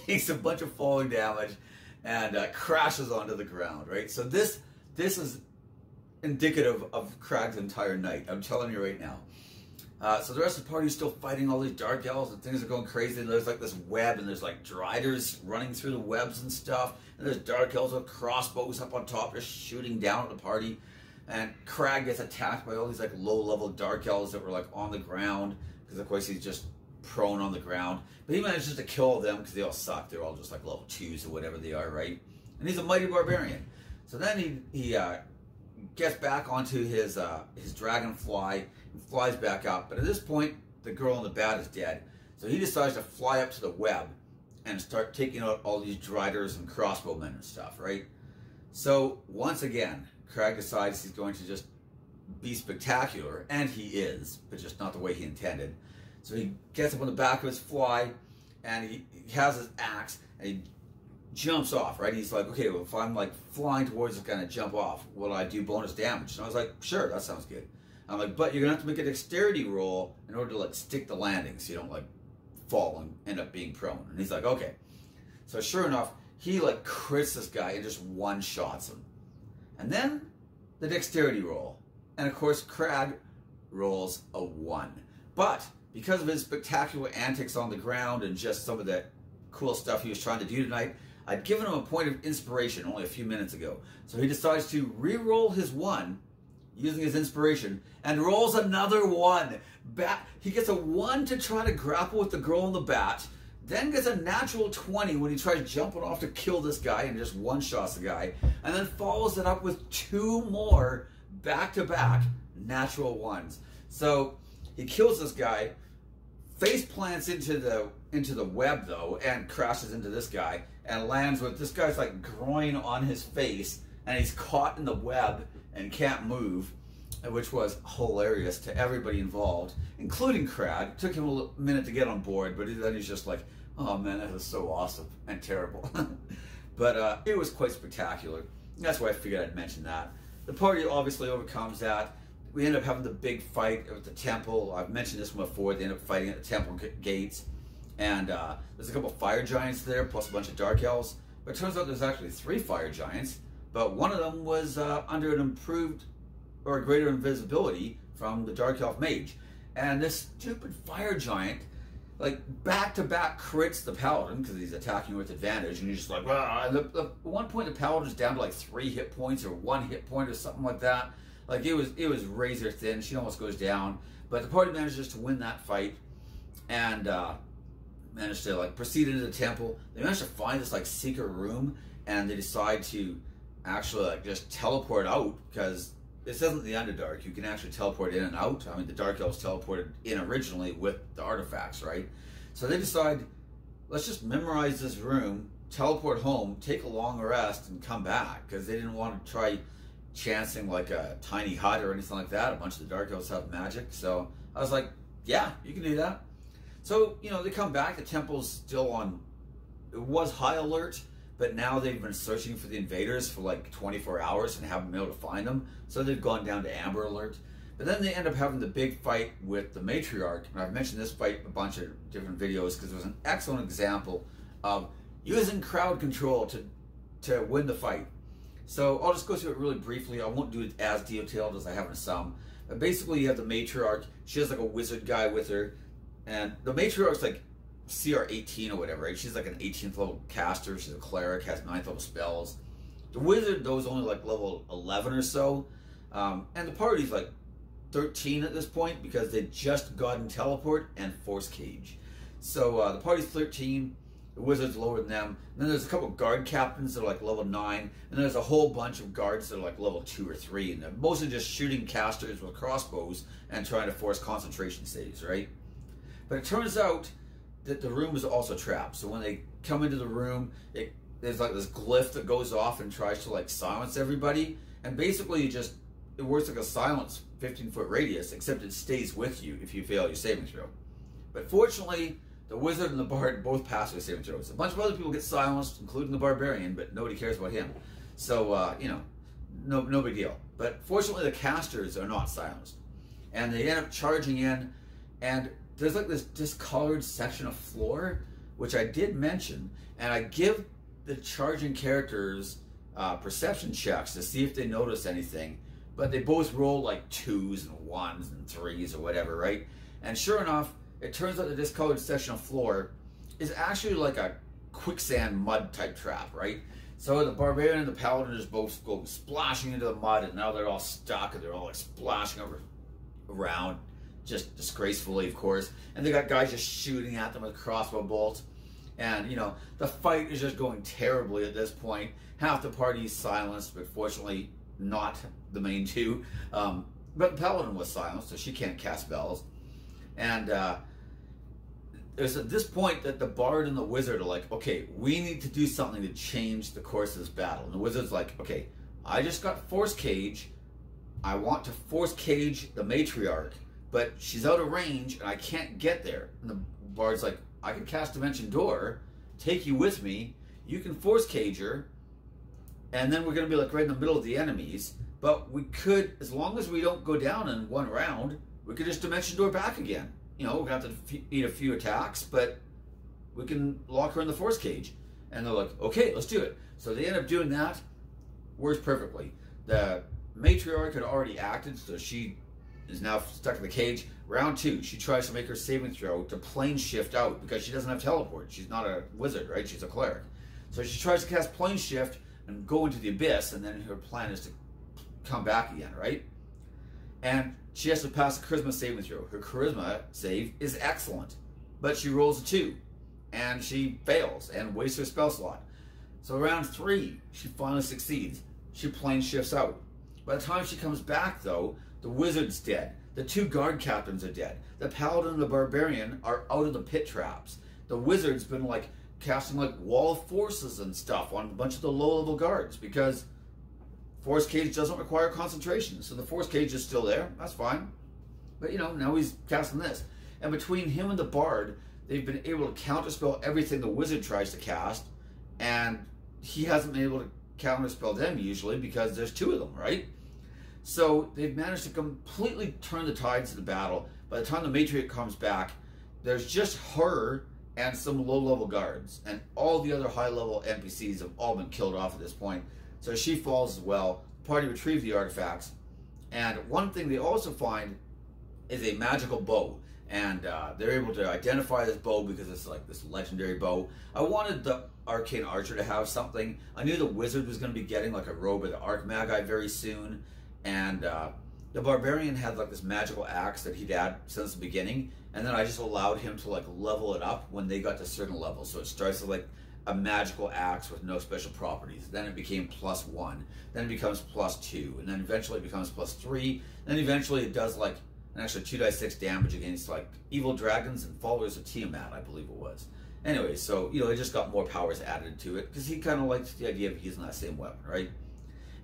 takes a bunch of falling damage, and crashes onto the ground, right? So this is indicative of Crag's entire night. I'm telling you right now. So the rest of the party is still fighting all these Dark Elves, and things are going crazy, and there's like this web, and there's like Driders running through the webs and stuff, and there's Dark Elves with crossbows up on top just shooting down at the party, and Crag gets attacked by all these like low-level Dark Elves that were like on the ground, because of course he's just prone on the ground, but he manages to kill them because they all suck. They're all just like level 2s or whatever they are, right? And he's a mighty barbarian. So then he gets back onto his dragonfly and flies back up. But at this point, the girl in the bat is dead. So he decides to fly up to the web and start taking out all these Driders and crossbowmen and stuff, right? So once again, Crag decides he's going to just be spectacular, and he is, but just not the way he intended. So he gets up on the back of his fly, and he has his axe, and he jumps off, right? He's like, okay, well, if I'm like flying towards this guy and I jump off, will I do bonus damage? And I was like, sure, that sounds good. I'm like, but you're gonna have to make a dexterity roll in order to like stick the landing so you don't like fall and end up being prone. And he's like, okay. So sure enough, he like crits this guy and just one-shots him. And then the dexterity roll. And of course, Crag rolls a 1. But because of his spectacular antics on the ground and just some of the cool stuff he was trying to do tonight, I'd given him a point of inspiration only a few minutes ago. So he decides to re-roll his 1 using his inspiration and rolls another 1. He gets a 1 to try to grapple with the girl in the bat, then gets a natural 20 when he tries jumping off to kill this guy and just one-shots the guy, and then follows it up with 2 more back-to-back natural 1s. So he kills this guy, face plants into the web though, and crashes into this guy, and lands with this guy's like groin on his face, and he's caught in the web and can't move, which was hilarious to everybody involved, including Crag. It took him a minute to get on board, but then he's just like, oh man, that was so awesome and terrible. But it was quite spectacular. That's why I figured I'd mention that. The party obviously overcomes that. We end up having the big fight at the temple. I've mentioned this one before. They end up fighting at the temple gates. And there's a couple fire giants there, plus a bunch of Dark Elves. But it turns out there's actually 3 fire giants. But one of them was under an improved or greater invisibility from the Dark Elf Mage. And this stupid fire giant, like, back-to-back crits the Paladin, because he's attacking with advantage, and he's just like, ah. And at one point, the Paladin's down to like 3 hit points or 1 hit point or something like that. Like, it was razor thin. She almost goes down. But the party manages to win that fight. and managed to like proceed into the temple. They managed to find this like secret room, and they decide to actually like just teleport out, because this isn't the Underdark. You can actually teleport in and out. I mean, the Dark Elves teleported in originally with the artifacts, right? So they decide, let's just memorize this room, teleport home, take a long rest, and come back, because they didn't want to try chancing like a tiny hut or anything like that. A bunch of the Dark Elves have magic. So I was like, yeah, you can do that. So, you know, they come back, the temple's still on, it was high alert, but now they've been searching for the invaders for like 24 hours and haven't been able to find them. So they've gone down to Amber Alert. But then they end up having the big fight with the Matriarch. And I've mentioned this fight in a bunch of different videos because it was an excellent example of using crowd control to win the fight. So I'll just go through it really briefly. I won't do it as detailed as I have in some. But basically you have the Matriarch. She has like a wizard guy with her. And the Matriarch's like CR 18 or whatever, right? She's like an 18th level caster. She's a cleric, has 9th level spells. The wizard, though, is only like level 11 or so. And the party's like 13 at this point because they just gotten teleport and force cage. So the party's 13. The wizard's lower than them. And then there's a couple guard captains that are like level 9. And there's a whole bunch of guards that are like level 2 or 3. And they're mostly just shooting casters with crossbows and trying to force concentration saves, right? But it turns out that the room is also trapped. So when they come into the room, there's like this glyph that goes off and tries to like silence everybody. And basically it works like a silence 15-foot radius, except it stays with you if you fail your saving throw. But fortunately, the wizard and the bard both pass their saving throws. A bunch of other people get silenced, including the barbarian, but nobody cares about him. So, you know, no big deal. But fortunately, the casters are not silenced. And they end up charging in, and there's like this discolored section of floor, which I did mention, and I give the charging characters perception checks to see if they notice anything, but they both roll like 2s and 1s and 3s or whatever, right? And sure enough, it turns out the discolored section of floor is actually like a quicksand mud type trap, right? So the barbarian and the paladin just both go splashing into the mud, and now they're all stuck, and they're all like splashing around, just disgracefully, of course. And they got guys just shooting at them with crossbow bolts. And, you know, the fight is just going terribly at this point. Half the party is silenced, but fortunately not the main two. But the paladin was silenced, so she can't cast spells. And it's at this point that the bard and the wizard are like, okay, we need to do something to change the course of this battle. And the wizard's like, okay, I just got force cage. I want to force cage the matriarch, but she's out of range and I can't get there. And the bard's like, I can cast Dimension Door, take you with me, you can force cage her, and then we're going to be like right in the middle of the enemies. But we could, as long as we don't go down in one round, we could just Dimension Door back again. You know, we're going to have to eat a few attacks, but we can lock her in the force cage. And they're like, okay, let's do it. So they end up doing that. Works perfectly. The matriarch had already acted, so she is now stuck in the cage. Round 2, she tries to make her saving throw to plane shift out because she doesn't have teleport. She's not a wizard, right? She's a cleric. So she tries to cast plane shift and go into the abyss, and then her plan is to come back again, right? And she has to pass a charisma saving throw. Her charisma save is excellent, but she rolls a 2, and she fails and wastes her spell slot. So round 3, she finally succeeds. She plane shifts out. By the time she comes back, though, the wizard's dead. The 2 guard captains are dead. The paladin and the barbarian are out of the pit traps. The wizard's been like casting like wall of forces and stuff on a bunch of the low-level guards because force cage doesn't require concentration. So the force cage is still there. That's fine. But, you know, now he's casting this. And between him and the bard, they've been able to counterspell everything the wizard tries to cast, and he hasn't been able to counterspell them usually because there's 2 of them, right? So they've managed to completely turn the tides of the battle. By the time the matriarch comes back, there's just her and some low-level guards, and all the other high-level NPCs have all been killed off at this point. So she falls as well. The party retrieve the artifacts, and one thing they also find is a magical bow, and they're able to identify this bow because it's like this legendary bow. I wanted the arcane archer to have something. I knew the wizard was going to be getting like a robe of the archmagi very soon, and the the barbarian had like this magical axe that he'd had since the beginning, and then I just allowed him to like level it up when they got to certain levels. So it starts with like a magical axe with no special properties. Then it became +1. Then it becomes +2, and then eventually it becomes +3. Then eventually it does like an extra 2d6 damage against like evil dragons and followers of Tiamat, I believe it was. Anyway, so it just got more powers added to it because he kind of liked the idea of using that same weapon, right?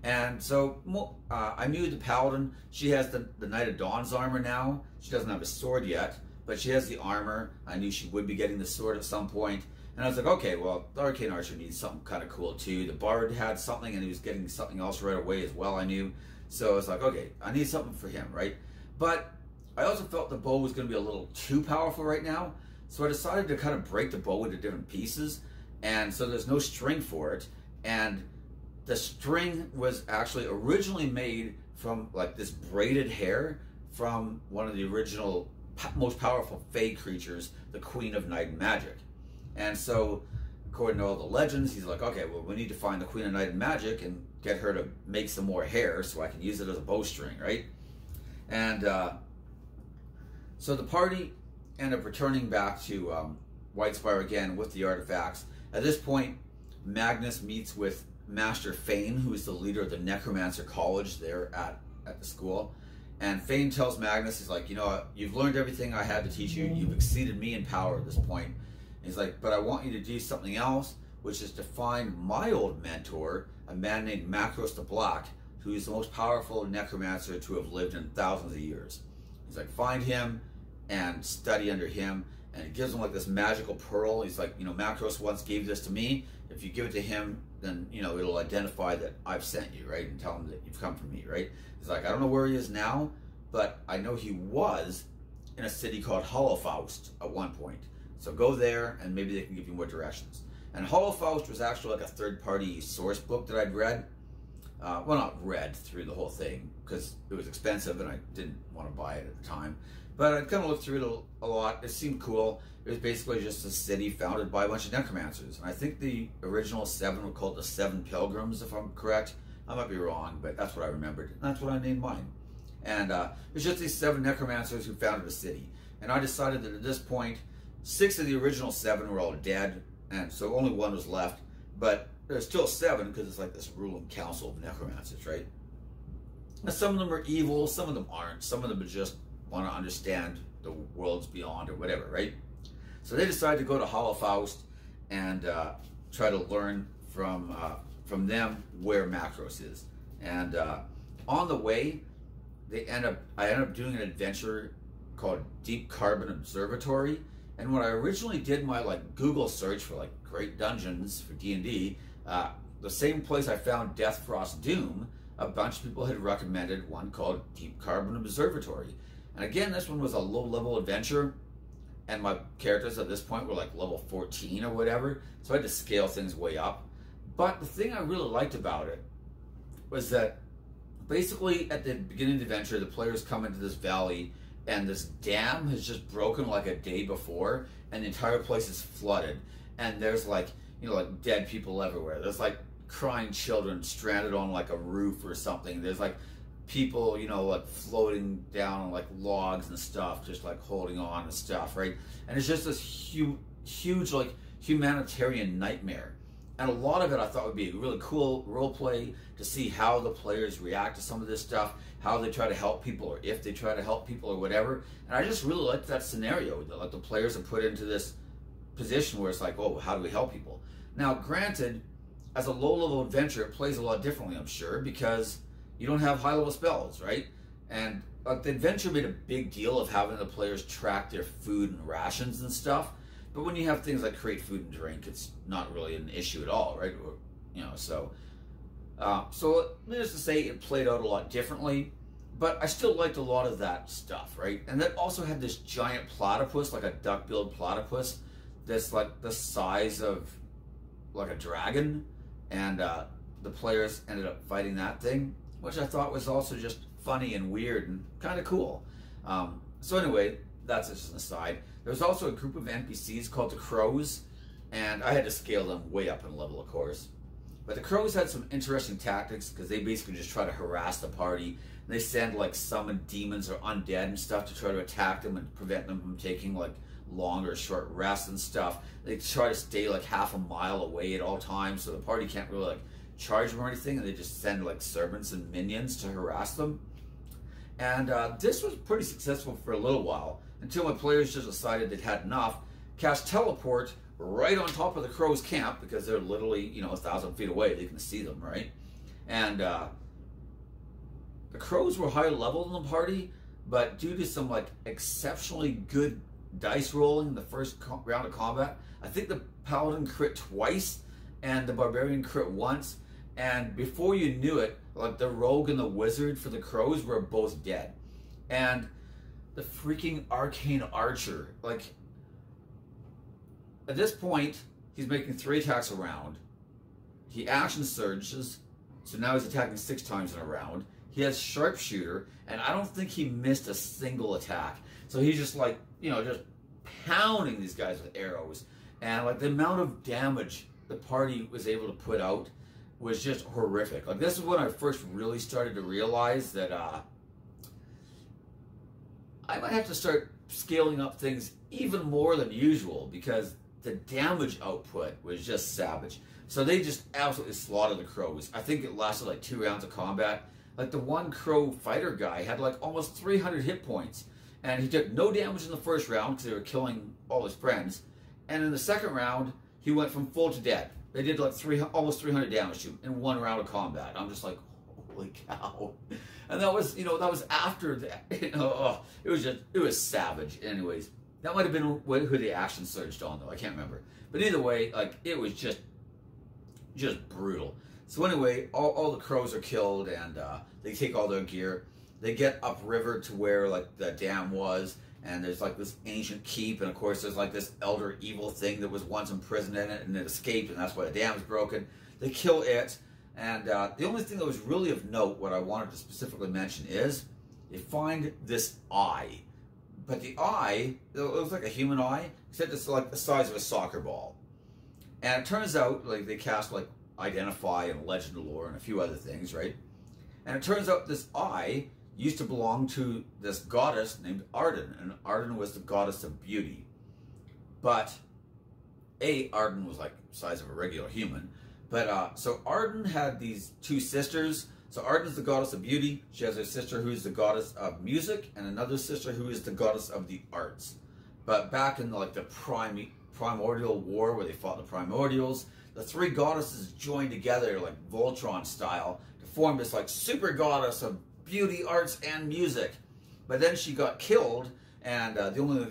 And so I knew the paladin. She has the Knight of Dawn's armor now. She doesn't have a sword yet, but she has the armor. I knew she would be getting the sword at some point. And I was like, okay, well, the Arcane Archer needs something kind of cool too. The Bard had something and he was getting something else right away as well, I knew. So I was like, okay, I need something for him, right? But I also felt the bow was going to be a little too powerful right now. So I decided to kind of break the bow into different pieces. And so there's no string for it. And the string was actually originally made from like this braided hair from one of the original most powerful Fae creatures, the Queen of Night and Magic. And so, according to all the legends, he's like, okay, well, we need to find the Queen of Night and Magic and get her to make some more hair so I can use it as a bowstring, right? And so the party ended up returning back to Whitespire again with the artifacts. At this point, Magnus meets with Master Fane, who is the leader of the Necromancer College there at the school. And Fane tells Magnus, he's like, you've learned everything I had to teach you. You've exceeded me in power at this point. And he's like, but I want you to do something else, which is to find my old mentor, a man named Macros the Black, who is the most powerful necromancer to have lived in thousands of years. He's like, find him and study under him. And he gives him like this magical pearl. He's like, Macros once gave this to me. If you give it to him, then, it'll identify that I've sent you, right? And tell him that you've come from me, right? He's like, I don't know where he is now, but I know he was in a city called Hollowfaust at one point. So go there, and maybe they can give you more directions. And Hollowfaust was actually like a third-party source book that I'd read. Well, not read through the whole thing, because it was expensive, and I didn't want to buy it at the time. But I kind of looked through it a lot. It seemed cool. It was basically just a city founded by a bunch of necromancers. And I think the original 7 were called the 7 Pilgrims, if I'm correct. I might be wrong, but that's what I remembered. And that's what I named mine. And it's just these 7 necromancers who founded the city. And I decided that at this point, 6 of the original 7 were all dead. And so only 1 was left. But there's still 7 because it's like this ruling council of necromancers, right? Now, some of them are evil, some of them aren't. Some of them just want to understand the worlds beyond or whatever, right? So they decided to go to Hollowfaust and try to learn from them where Macros is. And on the way, I ended up doing an adventure called Deep Carbon Observatory. And when I originally did my Google search for great dungeons for D&D, the same place I found Deathfrost Doom, a bunch of people had recommended one called Deep Carbon Observatory. And again, this one was a low-level adventure, and my characters at this point were level 14 or whatever, so I had to scale things way up. But the thing I really liked about it was that basically at the beginning of the adventure, the players come into this valley, and this dam has just broken a day before, and the entire place is flooded, and there's dead people everywhere. There's crying children stranded on a roof or something. There's people, floating down on logs and stuff, just holding on and stuff, right? And it's just this huge humanitarian nightmare. And a lot of it I thought would be a really cool role play to see how the players react to some of this stuff, how they try to help people, or if they try to help people or whatever. And I just really liked that scenario that the players are put into this position where it's oh, how do we help people? Now, granted, as a low-level adventure, it plays a lot differently, I'm sure, because you don't have high-level spells, right? And the adventure made a big deal of having the players track their food and rations and stuff. But when you have things like create food and drink, it's not really an issue at all, right? Or, so needless to say, it played out a lot differently. But I still liked a lot of that stuff, right? And that also had this giant platypus, a duck-billed platypus, that's the size of a dragon. And the players ended up fighting that thing, which I thought was also just funny and weird and kind of cool. So anyway, that's just an aside. There was also a group of NPCs called the Crows, and I had to scale them way up in level, of course. But the crows had some interesting tactics because they basically just try to harass the party. They send like summoned demons or undead and stuff to try to attack them and prevent them from taking like long or short rests and stuff. They try to stay like half a mile away at all times, so the party can't really like charge them or anything, and they just send like servants and minions to harass them. And this was pretty successful for a little while until my players just decided they'd had enough, cast teleport right on top of the crows' camp because they're literally 1,000 feet away. They can see them, right? And the crows were higher level than the party, but due to some like exceptionally good dice rolling in the first round of combat, I think the paladin crit twice and the barbarian crit once, and before you knew it, like the rogue and the wizard for the crows were both dead. And the freaking arcane archer, like at this point he's making 3 attacks a round. He action surges, so now he's attacking 6 times in a round. He has sharpshooter, and I don't think he missed a single attack. So he's just like, just pounding these guys with arrows. And like the amount of damage the party was able to put out was just horrific. Like this is when I first really started to realize that I might have to start scaling up things even more than usual because the damage output was just savage. So they just absolutely slaughtered the crows. I think it lasted like 2 rounds of combat. Like the one crow fighter guy had like almost 300 hit points, and he took no damage in the first round because they were killing all his friends. And in the second round, he went from full to dead. They did like almost 300 damage to him in 1 round of combat. I'm just like, holy cow! And that was, that was after that. It was savage. Anyways, that might have been who the action surged on, though. I can't remember. But either way, like it was just brutal. So anyway, all the crows are killed, and they take all their gear. They get upriver to where like the dam was, and there's like this ancient keep, and of course there's like this elder evil thing that was once imprisoned in it, and it escaped, and that's why the dam's broken. They kill it, and the only thing that was really of note, what I wanted to specifically mention, is they find this eye. But the eye, it looks like a human eye, except it's like the size of a soccer ball. And it turns out, like they cast like Identify and Legend of Lore and a few other things, right? And it turns out this eye used to belong to this goddess named Arden, and Arden was the goddess of beauty. But Arden was like the size of a regular human. But so Arden had these 2 sisters. So Arden's the goddess of beauty. She has a sister who is the goddess of music, and another sister who is the goddess of the arts. But back in like the primordial war where they fought the primordials, the 3 goddesses joined together like Voltron style to form this like super goddess of beauty, arts, and music. But then she got killed, and the only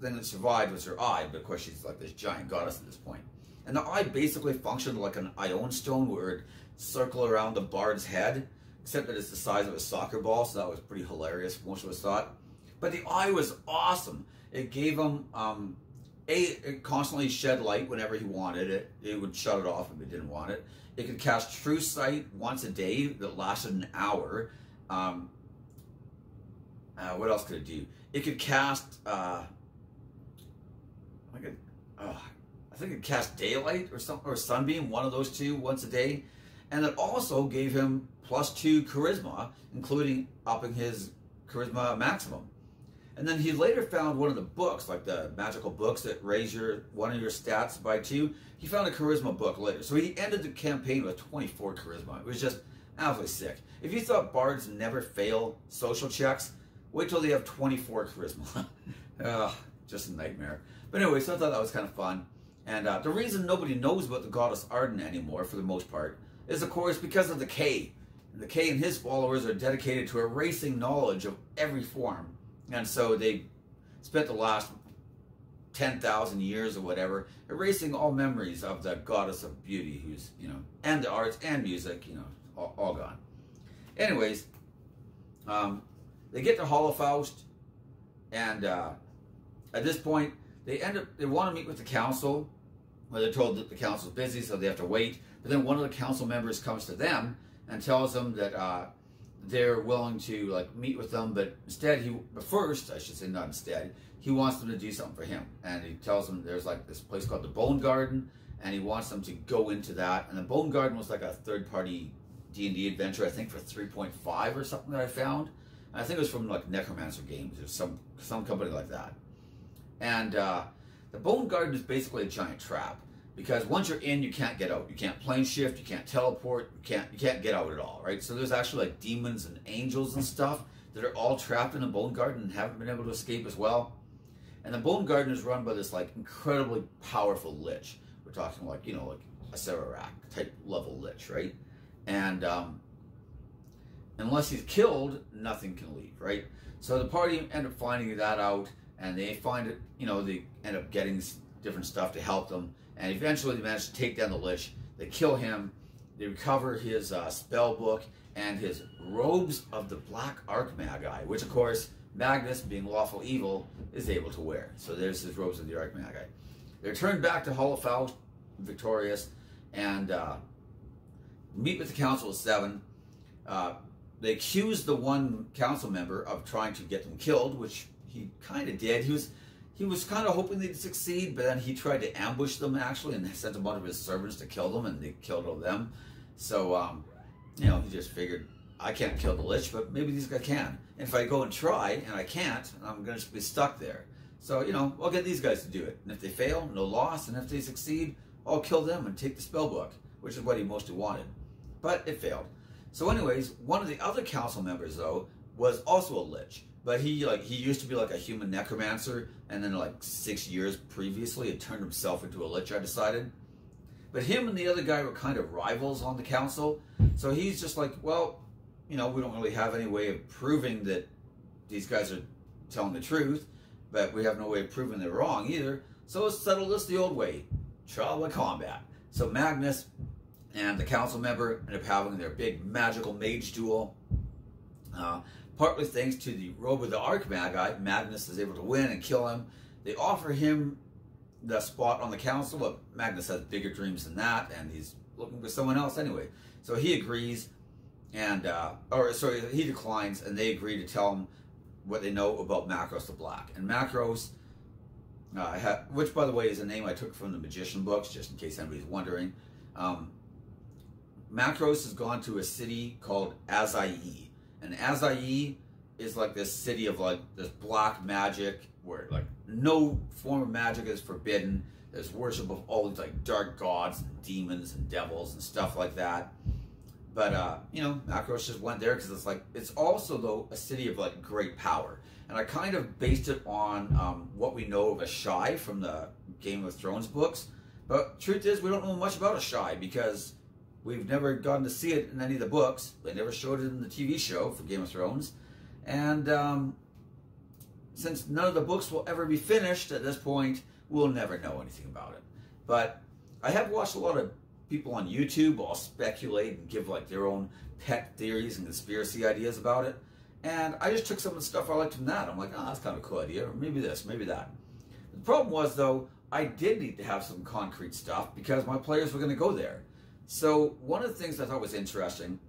thing that survived was her eye. But of course she's like this giant goddess at this point. And the eye basically functioned like an Ion stone where it'd circle around the bard's head, except that it's the size of a soccer ball, so that was pretty hilarious, most of us thought. But the eye was awesome. It gave him it constantly shed light whenever he wanted it. It would shut it off if it didn't want it. It could cast True Sight once a day that lasted an hour. What else could it do? It could cast I think it could cast Daylight or Sunbeam, one of those 2 once a day. And it also gave him +2 charisma, including upping his charisma maximum. And then he later found one of the books, like the magical books that raise one of your stats by 2. He found a charisma book later. So he ended the campaign with 24 charisma. It was just absolutely sick. If you thought bards never fail social checks, wait till they have 24 charisma. Just a nightmare. But anyway, so I thought that was kind of fun. And the reason nobody knows about the goddess Arden anymore, for the most part, is of course because of the K. And the K and his followers are dedicated to erasing knowledge of every form. And so they spent the last 10,000 years or whatever erasing all memories of the goddess of beauty, who's, and the arts and music, all gone. Anyways, they get to Hollowfaust, and at this point, they want to meet with the council, where they're told that the council's busy, so they have to wait. But then one of the council members comes to them and tells them that they're willing to like meet with them, but first, I should say, not instead, he wants them to do something for him. And he tells them there's like this place called the Bone Garden, and he wants them to go into that. And the Bone Garden was like a third-party D&D adventure, I think for 3.5 or something that I found. And I think it was from like Necromancer Games or some company like that. And the Bone Garden is basically a giant trap, because once you're in, you can't get out. You can't plane shift, you can't teleport, you can't get out at all, right? So there's actually like demons and angels and stuff that are all trapped in the Bone Garden and haven't been able to escape as well. And the Bone Garden is run by this like incredibly powerful lich. We're talking like, you know, like a Sararak type level lich, right? And unless he's killed, nothing can leave, right? So the party end up finding that out, and they find it, you know, they end up getting different stuff to help them, and eventually they manage to take down the lich. They kill him, they recover his spell book and his robes of the Black Archmagi, which of course Magnus, being lawful evil, is able to wear. So there's his robes of the Archmagi. They return back to Hall of Faust, victorious, and meet with the Council of Seven. They accuse the one council member of trying to get them killed, which he kind of did. He was kind of hoping they'd succeed, but then he tried to ambush them actually, and sent a bunch of his servants to kill them, and they killed all of them. So, you know, he just figured, I can't kill the lich, but maybe these guys can. And if I go and try, and I can't, I'm going to be stuck there. So, you know, I'll get these guys to do it. And if they fail, no loss. And if they succeed, I'll kill them and take the spell book, which is what he mostly wanted. But it failed. So anyways, one of the other council members, though, was also a lich. But he used to be like a human necromancer, and then like 6 years previously had turned himself into a lich, I decided. But him and the other guy were kind of rivals on the council. So he's just like, well, you know, we don't really have any way of proving that these guys are telling the truth, but we have no way of proving they're wrong either. So let's settle this the old way, trial by combat. So Magnus and the council member end up having their big magical mage duel. Partly thanks to the robe of the Archmagi, Magnus is able to win and kill him. They offer him the spot on the council, but Magnus has bigger dreams than that, and he's looking for someone else anyway. So he agrees, and he declines, and they agree to tell him what they know about Macros the Black. And Macros, which by the way is a name I took from the Magician books, just in case anybody's wondering. Macros has gone to a city called Azai, and Azai is like this city of like this black magic where like no form of magic is forbidden. There's worship of all these like dark gods and demons and devils and stuff like that. But you know, Macros just went there because it's also though a city of like great power. And I kind of based it on what we know of a Shai from the Game of Thrones books. But truth is, we don't know much about a Shai because we've never gotten to see it in any of the books. They never showed it in the TV show for Game of Thrones. And since none of the books will ever be finished at this point, we'll never know anything about it. But I have watched a lot of people on YouTube all speculate and give like their own pet theories and conspiracy ideas about it. And I just took some of the stuff I liked from that. I'm like, oh, that's kind of a cool idea. Or maybe this, maybe that. The problem was, though, I did need to have some concrete stuff because my players were going to go there. So one of the things I thought was interesting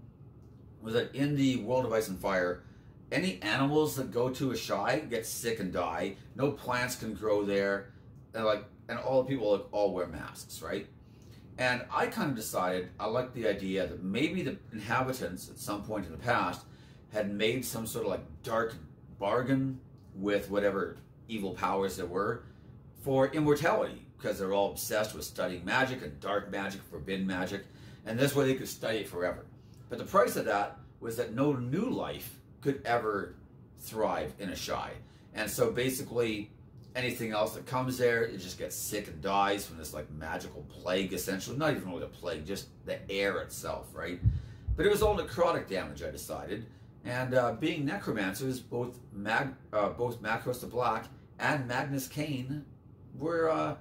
was that in the World of Ice and Fire, any animals that go to a Shai get sick and die. No plants can grow there. And all the people all wear masks, right? And I kind of decided I liked the idea that maybe the inhabitants at some point in the past had made some sort of like dark bargain with whatever evil powers there were for immortality, because they're all obsessed with studying magic and dark magic, forbidden magic, and this way they could study it forever. But the price of that was that no new life could ever thrive in a Shai. And so basically anything else that comes there, it just gets sick and dies from this like magical plague, essentially. Not even really a plague, just the air itself, right? But it was all necrotic damage, I decided. And being necromancers, both Macros the Black and Magnus Cain were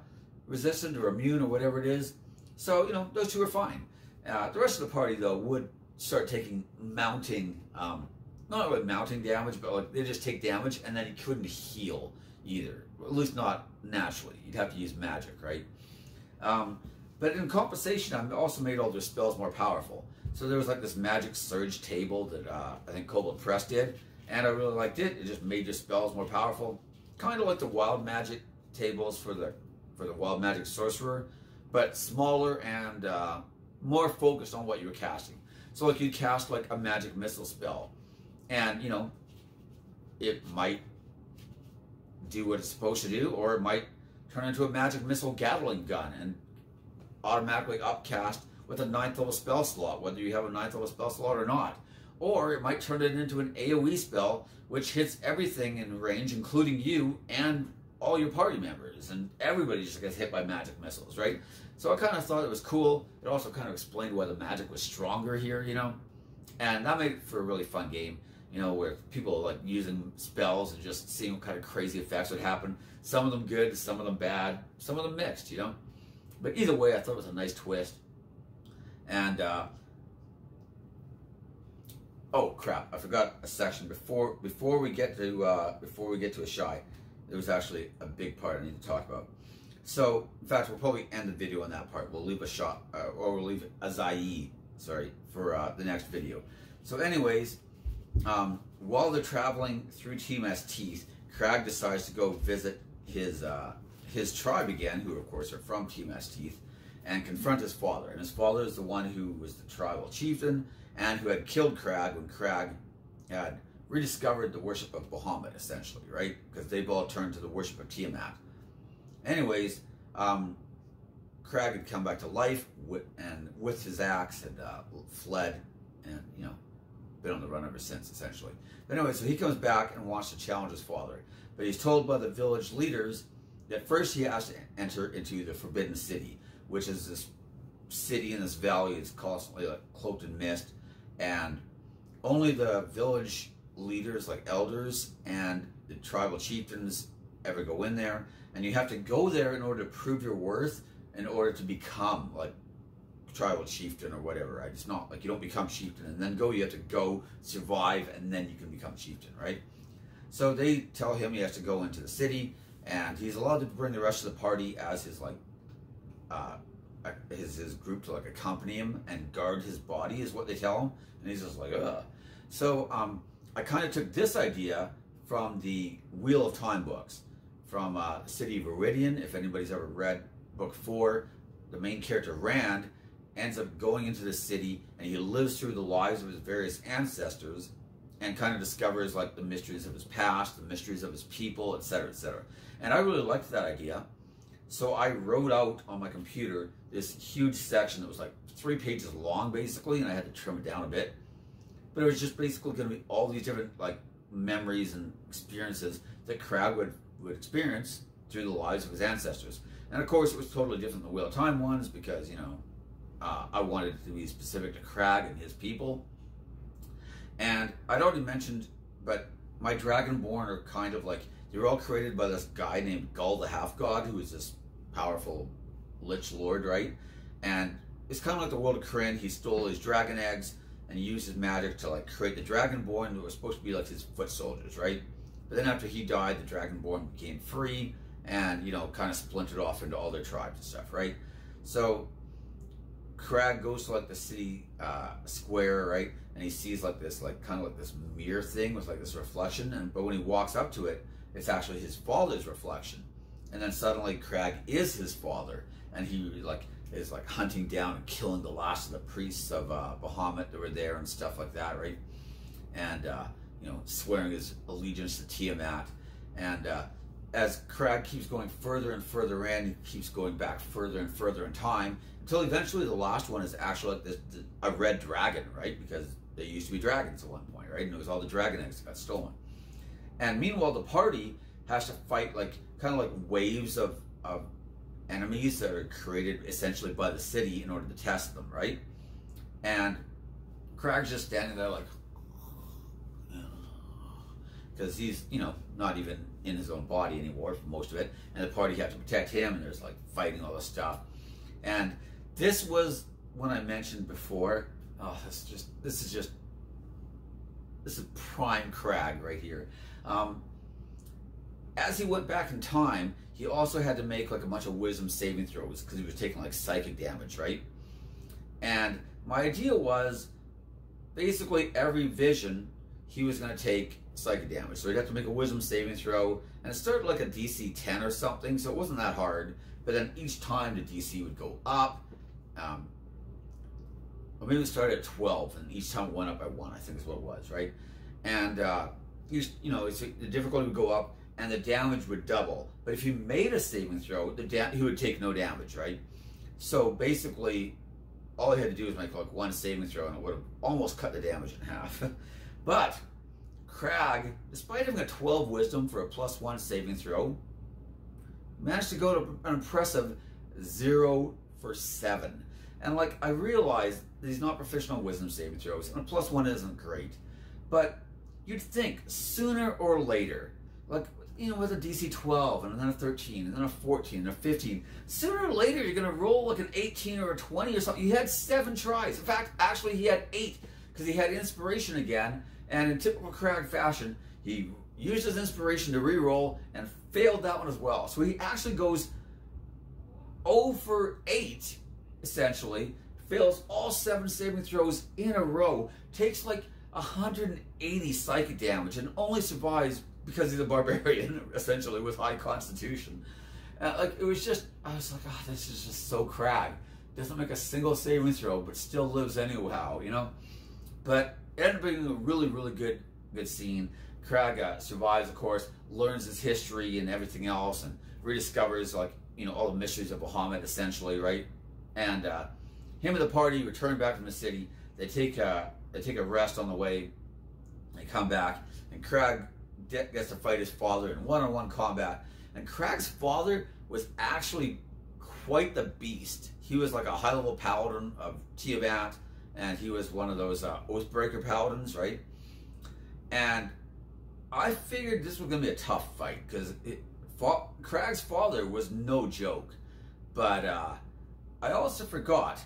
resistant or immune or whatever it is. So, you know, those two are fine. The rest of the party, though, would start taking mounting, not really mounting damage, but like they just take damage, and then he couldn't heal either. At least not naturally. You'd have to use magic, right? But in compensation, I also made all their spells more powerful. So there was like this magic surge table that I think Kobold Press did, and I really liked it. It just made your spells more powerful, kind of like the wild magic tables for the wild magic sorcerer, but smaller and more focused on what you were casting. So like you'd cast like a magic missile spell, and you know, it might do what it's supposed to do, or it might turn into a magic missile Gatling gun and automatically upcast with a 9th level spell slot, whether you have a 9th level spell slot or not. Or it might turn it into an AoE spell, which hits everything in range, including you and all your party members, and everybody just gets hit by magic missiles, right? So I kind of thought it was cool. It also kind of explained why the magic was stronger here, you know? And that made it for a really fun game, you know, where people like using spells and just seeing what kind of crazy effects would happen. Some of them good, some of them bad, some of them mixed, you know? But either way, I thought it was a nice twist. And, oh crap! I forgot a section before we get to a shy. There was actually a big part I need to talk about. So, in fact, we'll probably end the video on that part. We'll leave a shot, or we'll leave a Zai, sorry, for the next video. So, anyways, while they're traveling through Tiamat's Teeth, Crag decides to go visit his tribe again, who of course are from Tiamat's Teeth, and confront his father. And his father is the one who was the tribal chieftain and who had killed Crag when Crag had rediscovered the worship of Bahamut, essentially, right? Because they've all turned to the worship of Tiamat. Anyways, Crag had come back to life and with his axe had fled and, you know, been on the run ever since, essentially. But anyway, so he comes back and wants to challenge his father. But he's told by the village leaders that first he has to enter into the Forbidden City, which is this city in this valley. It's constantly like cloaked in mist, and only the village leaders, like elders and the tribal chieftains, ever go in there. And you have to go there in order to prove your worth, in order to become like tribal chieftain or whatever, right? It's not like you don't become chieftain and then go. You have to go, survive, and then you can become chieftain, right? So they tell him he has to go into the city, and he's allowed to bring the rest of the party as his like his group to like accompany him and guard his body, is what they tell him. And he's just like, ugh. So I kind of took this idea from the Wheel of Time books, from City of Viridian. If anybody's ever read book 4, the main character Rand ends up going into the city, and he lives through the lives of his various ancestors and kind of discovers like the mysteries of his past, the mysteries of his people, etc., etc. And I really liked that idea. So I wrote out on my computer this huge section that was like 3 pages long, basically, and I had to trim it down a bit. But it was just basically going to be all these different like memories and experiences that Crag would experience through the lives of his ancestors. And of course, it was totally different than the Wheel of Time ones because, you know, I wanted it to be specific to Crag and his people. And I'd already mentioned, but my Dragonborn are kind of like, they were all created by this guy named Gull the Half-God, who is this powerful Lich Lord, right? And it's kind of like the world of Kryn. He stole his dragon eggs and he used his magic to like create the Dragonborn that were supposed to be like his foot soldiers, right? But then after he died, the Dragonborn became free and, you know, kind of splintered off into all their tribes and stuff, right? So Crag goes to like the city square, right? And he sees like this, like kind of like this mirror thing with like this reflection. And but when he walks up to it, it's actually his father's reflection. And then suddenly Crag is his father, and he like is like hunting down and killing the last of the priests of Bahamut that were there and stuff like that, right? And you know, swearing his allegiance to Tiamat. And as Crag keeps going further and further in, he keeps going back further and further in time, until eventually the last one is actually like a red dragon, right? Because they used to be dragons at one point, right? And it was all the dragon eggs that got stolen. And meanwhile, the party has to fight like kind of like waves of enemies that are created essentially by the city in order to test them, right? And Crag's just standing there like, because he's, you know, not even in his own body anymore for most of it, and the party have to protect him, and there's like fighting all this stuff. And this was when I mentioned before, oh, this is prime Crag right here. As he went back in time, he also had to make like a bunch of wisdom saving throws because he was taking like psychic damage, right? And my idea was basically every vision he was going to take psychic damage. So he'd have to make a wisdom saving throw, and it started like a DC 10 or something, so it wasn't that hard. But then each time the DC would go up. Or maybe it started at 12, and each time it went up by 1, I think is what it was, right? And the difficulty would go up, and the damage would double. But if you made a saving throw, he would take no damage, right? So basically, all he had to do was make like 1 saving throw, and it would have almost cut the damage in half. But Crag, despite having a 12 wisdom for a +1 saving throw, managed to go to an impressive 0 for 7. And like, I realized that he's not proficient on wisdom saving throws, and a +1 isn't great. But you'd think sooner or later, like, you know, with a DC 12 and then a 13 and then a 14 and a 15, sooner or later you're going to roll like an 18 or a 20 or something. He had 7 tries. In fact, actually he had 8 because he had inspiration again, and in typical Crag fashion, he used his inspiration to re-roll and failed that one as well. So he actually goes 0 for 8, essentially, fails all 7 saving throws in a row, takes like 180 psychic damage, and only survives because he's a barbarian, essentially, with high constitution. Like, it was just, I was like, oh, this is just so Crag. Doesn't make a single saving throw, but still lives anyhow, you know? But it ended up being a really, really good scene. Crag survives, of course, learns his history and everything else, and rediscovers, like, you know, all the mysteries of Bahamut, essentially, right? And him and the party return back from the city. They take a rest on the way. They come back, and Crag gets to fight his father in one-on-one combat. And Crag's father was actually quite the beast. He was like a high-level paladin of Tiamat, and he was one of those Oathbreaker paladins, right? And I figured this was going to be a tough fight, because Crag's father was no joke. But I also forgot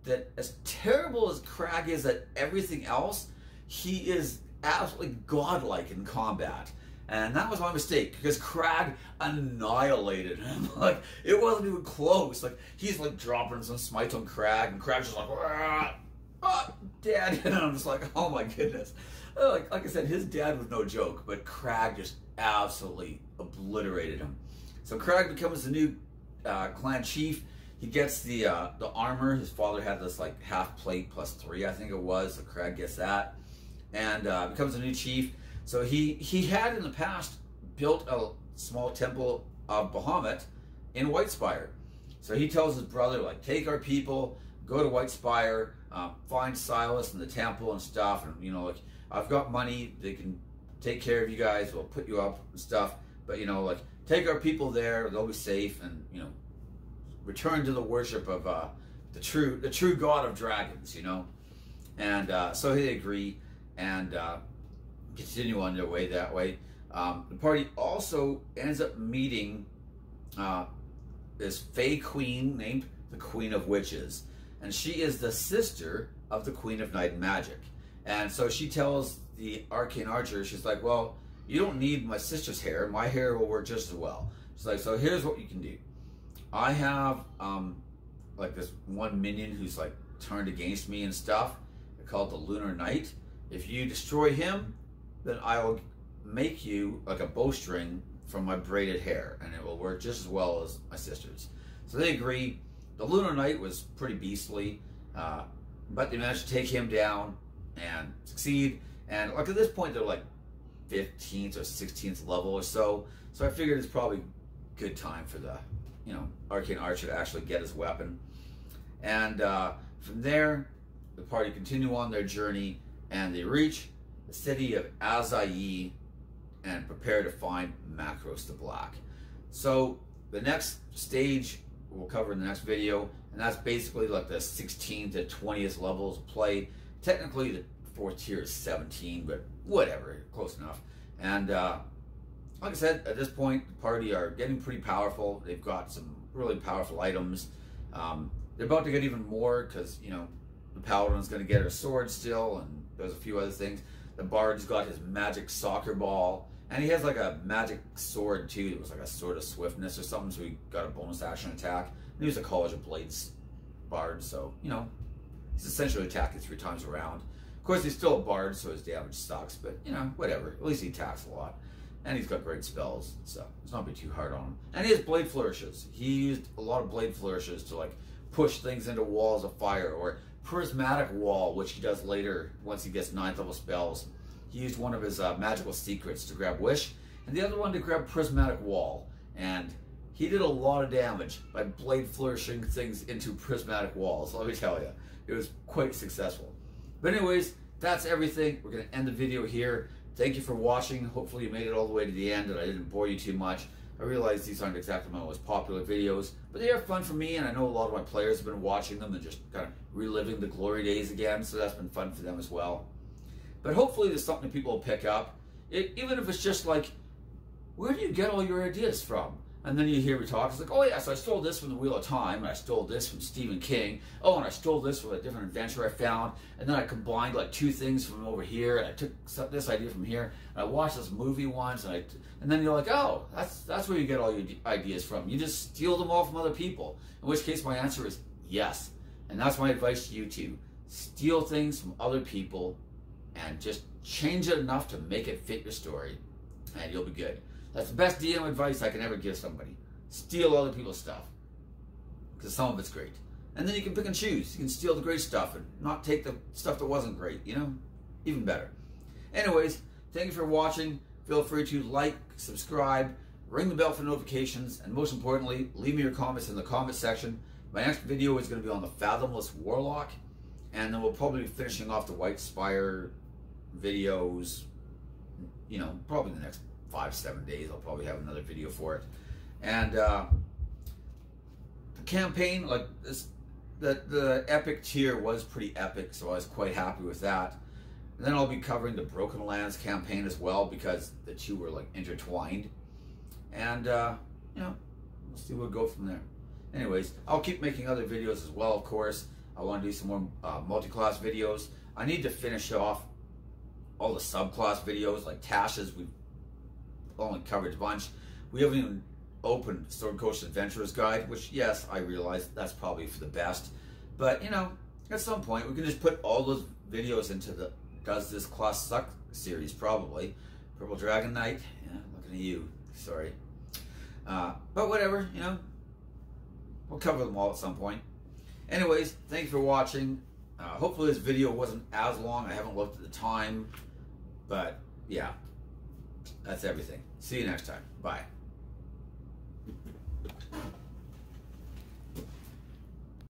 that as terrible as Crag is at everything else, he is absolutely godlike in combat. And that was my mistake, because Crag annihilated him. Like, it wasn't even close. Like, he's like dropping some smites on Crag, and Crag's just like, Dad. And I'm just like, oh my goodness. Like I said, his dad was no joke, but Crag just absolutely obliterated him. So Crag becomes the new clan chief. He gets the armor. His father had this like half plate +3, I think it was. So Crag gets that, and becomes a new chief. So he had in the past built a small temple of Bahamut in Whitespire. So he tells his brother, like, take our people, go to Whitespire, find Silas in the temple and stuff, and, you know, like, I've got money, they can take care of you guys, we'll put you up and stuff, but, you know, like, take our people there, they'll be safe, and, you know, return to the worship of the true god of dragons, you know. And so they agree, and continue on their way that way. The party also ends up meeting this Fey queen named the Queen of Witches, and she is the sister of the Queen of Night and Magic. And so she tells the arcane archer, she's like, well, you don't need my sister's hair, my hair will work just as well. She's like, so here's what you can do. I have like this one minion who's like turned against me and stuff, called the Lunar Knight. If you destroy him, then I will make you like a bowstring from my braided hair, and it will work just as well as my sister's. So they agree. The Lunar Knight was pretty beastly, but they managed to take him down and succeed. And like at this point, they're like 15th or 16th level or so. So I figured it's probably a good time for the, you know, arcane archer to actually get his weapon. And from there, the party continue on their journey, and they reach the city of Azai and prepare to find Macros the Black. So the next stage we'll cover in the next video, and that's basically like the 16th to 20th levels of play. Technically the 4th tier is 17, but whatever, close enough. And like I said, at this point the party are getting pretty powerful. They've got some really powerful items. They're about to get even more, because, you know, the paladin's going to get her sword still, and there's a few other things. The bard's got his magic soccer ball, and he has like a magic sword too. It was like a sword of swiftness or something, so he got a bonus action attack. And he was a College of Blades bard, so, you know, he's essentially attacking 3 times around. Of course, he's still a bard, so his damage sucks, but, you know, whatever. At least he attacks a lot. And he's got great spells, so let's not be too hard on him. And he has blade flourishes. He used a lot of blade flourishes to, like, push things into walls of fire, or prismatic wall, which he does later once he gets 9th level spells. He used one of his magical secrets to grab Wish, and the other one to grab prismatic wall. And he did a lot of damage by blade flourishing things into prismatic walls, let me tell you. It was quite successful. But anyways, that's everything. We're going to end the video here. Thank you for watching. Hopefully you made it all the way to the end and I didn't bore you too much. I realize these aren't exactly my most popular videos, but they are fun for me, and I know a lot of my players have been watching them and just kind of reliving the glory days again, so that's been fun for them as well. But hopefully there's something people will pick up, even if it's just like, where do you get all your ideas from? And then you hear me talk, it's like, oh yes, I stole this from the Wheel of Time, and I stole this from Stephen King. Oh, and I stole this from a different adventure I found, and then I combined like 2 things from over here, and I took this idea from here, and I watched this movie once, and then you're like, oh, that's where you get all your ideas from. You just steal them all from other people. In which case my answer is yes. And that's my advice to you too. Steal things from other people, and just change it enough to make it fit your story, and you'll be good. That's the best DM advice I can ever give somebody. Steal other people's stuff, because some of it's great. And then you can pick and choose. You can steal the great stuff and not take the stuff that wasn't great, you know? Even better. Anyways, thank you for watching. Feel free to like, subscribe, ring the bell for notifications, and most importantly, leave me your comments in the comment section. My next video is going to be on the Fathomless Warlock, and then we'll probably be finishing off the Whitespire videos, you know, probably the next 5-7 days. I'll probably have another video for it. And the campaign, like this, the epic tier was pretty epic, so I was quite happy with that. And then I'll be covering the Broken Lands campaign as well, because the two were like intertwined. And you know, we'll see where we'll go from there. Anyways, I'll keep making other videos as well, of course. I want to do some more multi-class videos. I need to finish off all the subclass videos, like Tasha's. We've only covered a bunch. We haven't even opened Sword Coast Adventurer's Guide, which, yes, I realize that's probably for the best. But, you know, at some point, we can just put all those videos into the Does This Class Suck series, probably. Purple Dragon Knight, yeah, looking at you, sorry. But whatever, you know, we'll cover them all at some point. Anyways, thank you for watching. Hopefully this video wasn't as long. I haven't looked at the time, but yeah, that's everything. See you next time. Bye.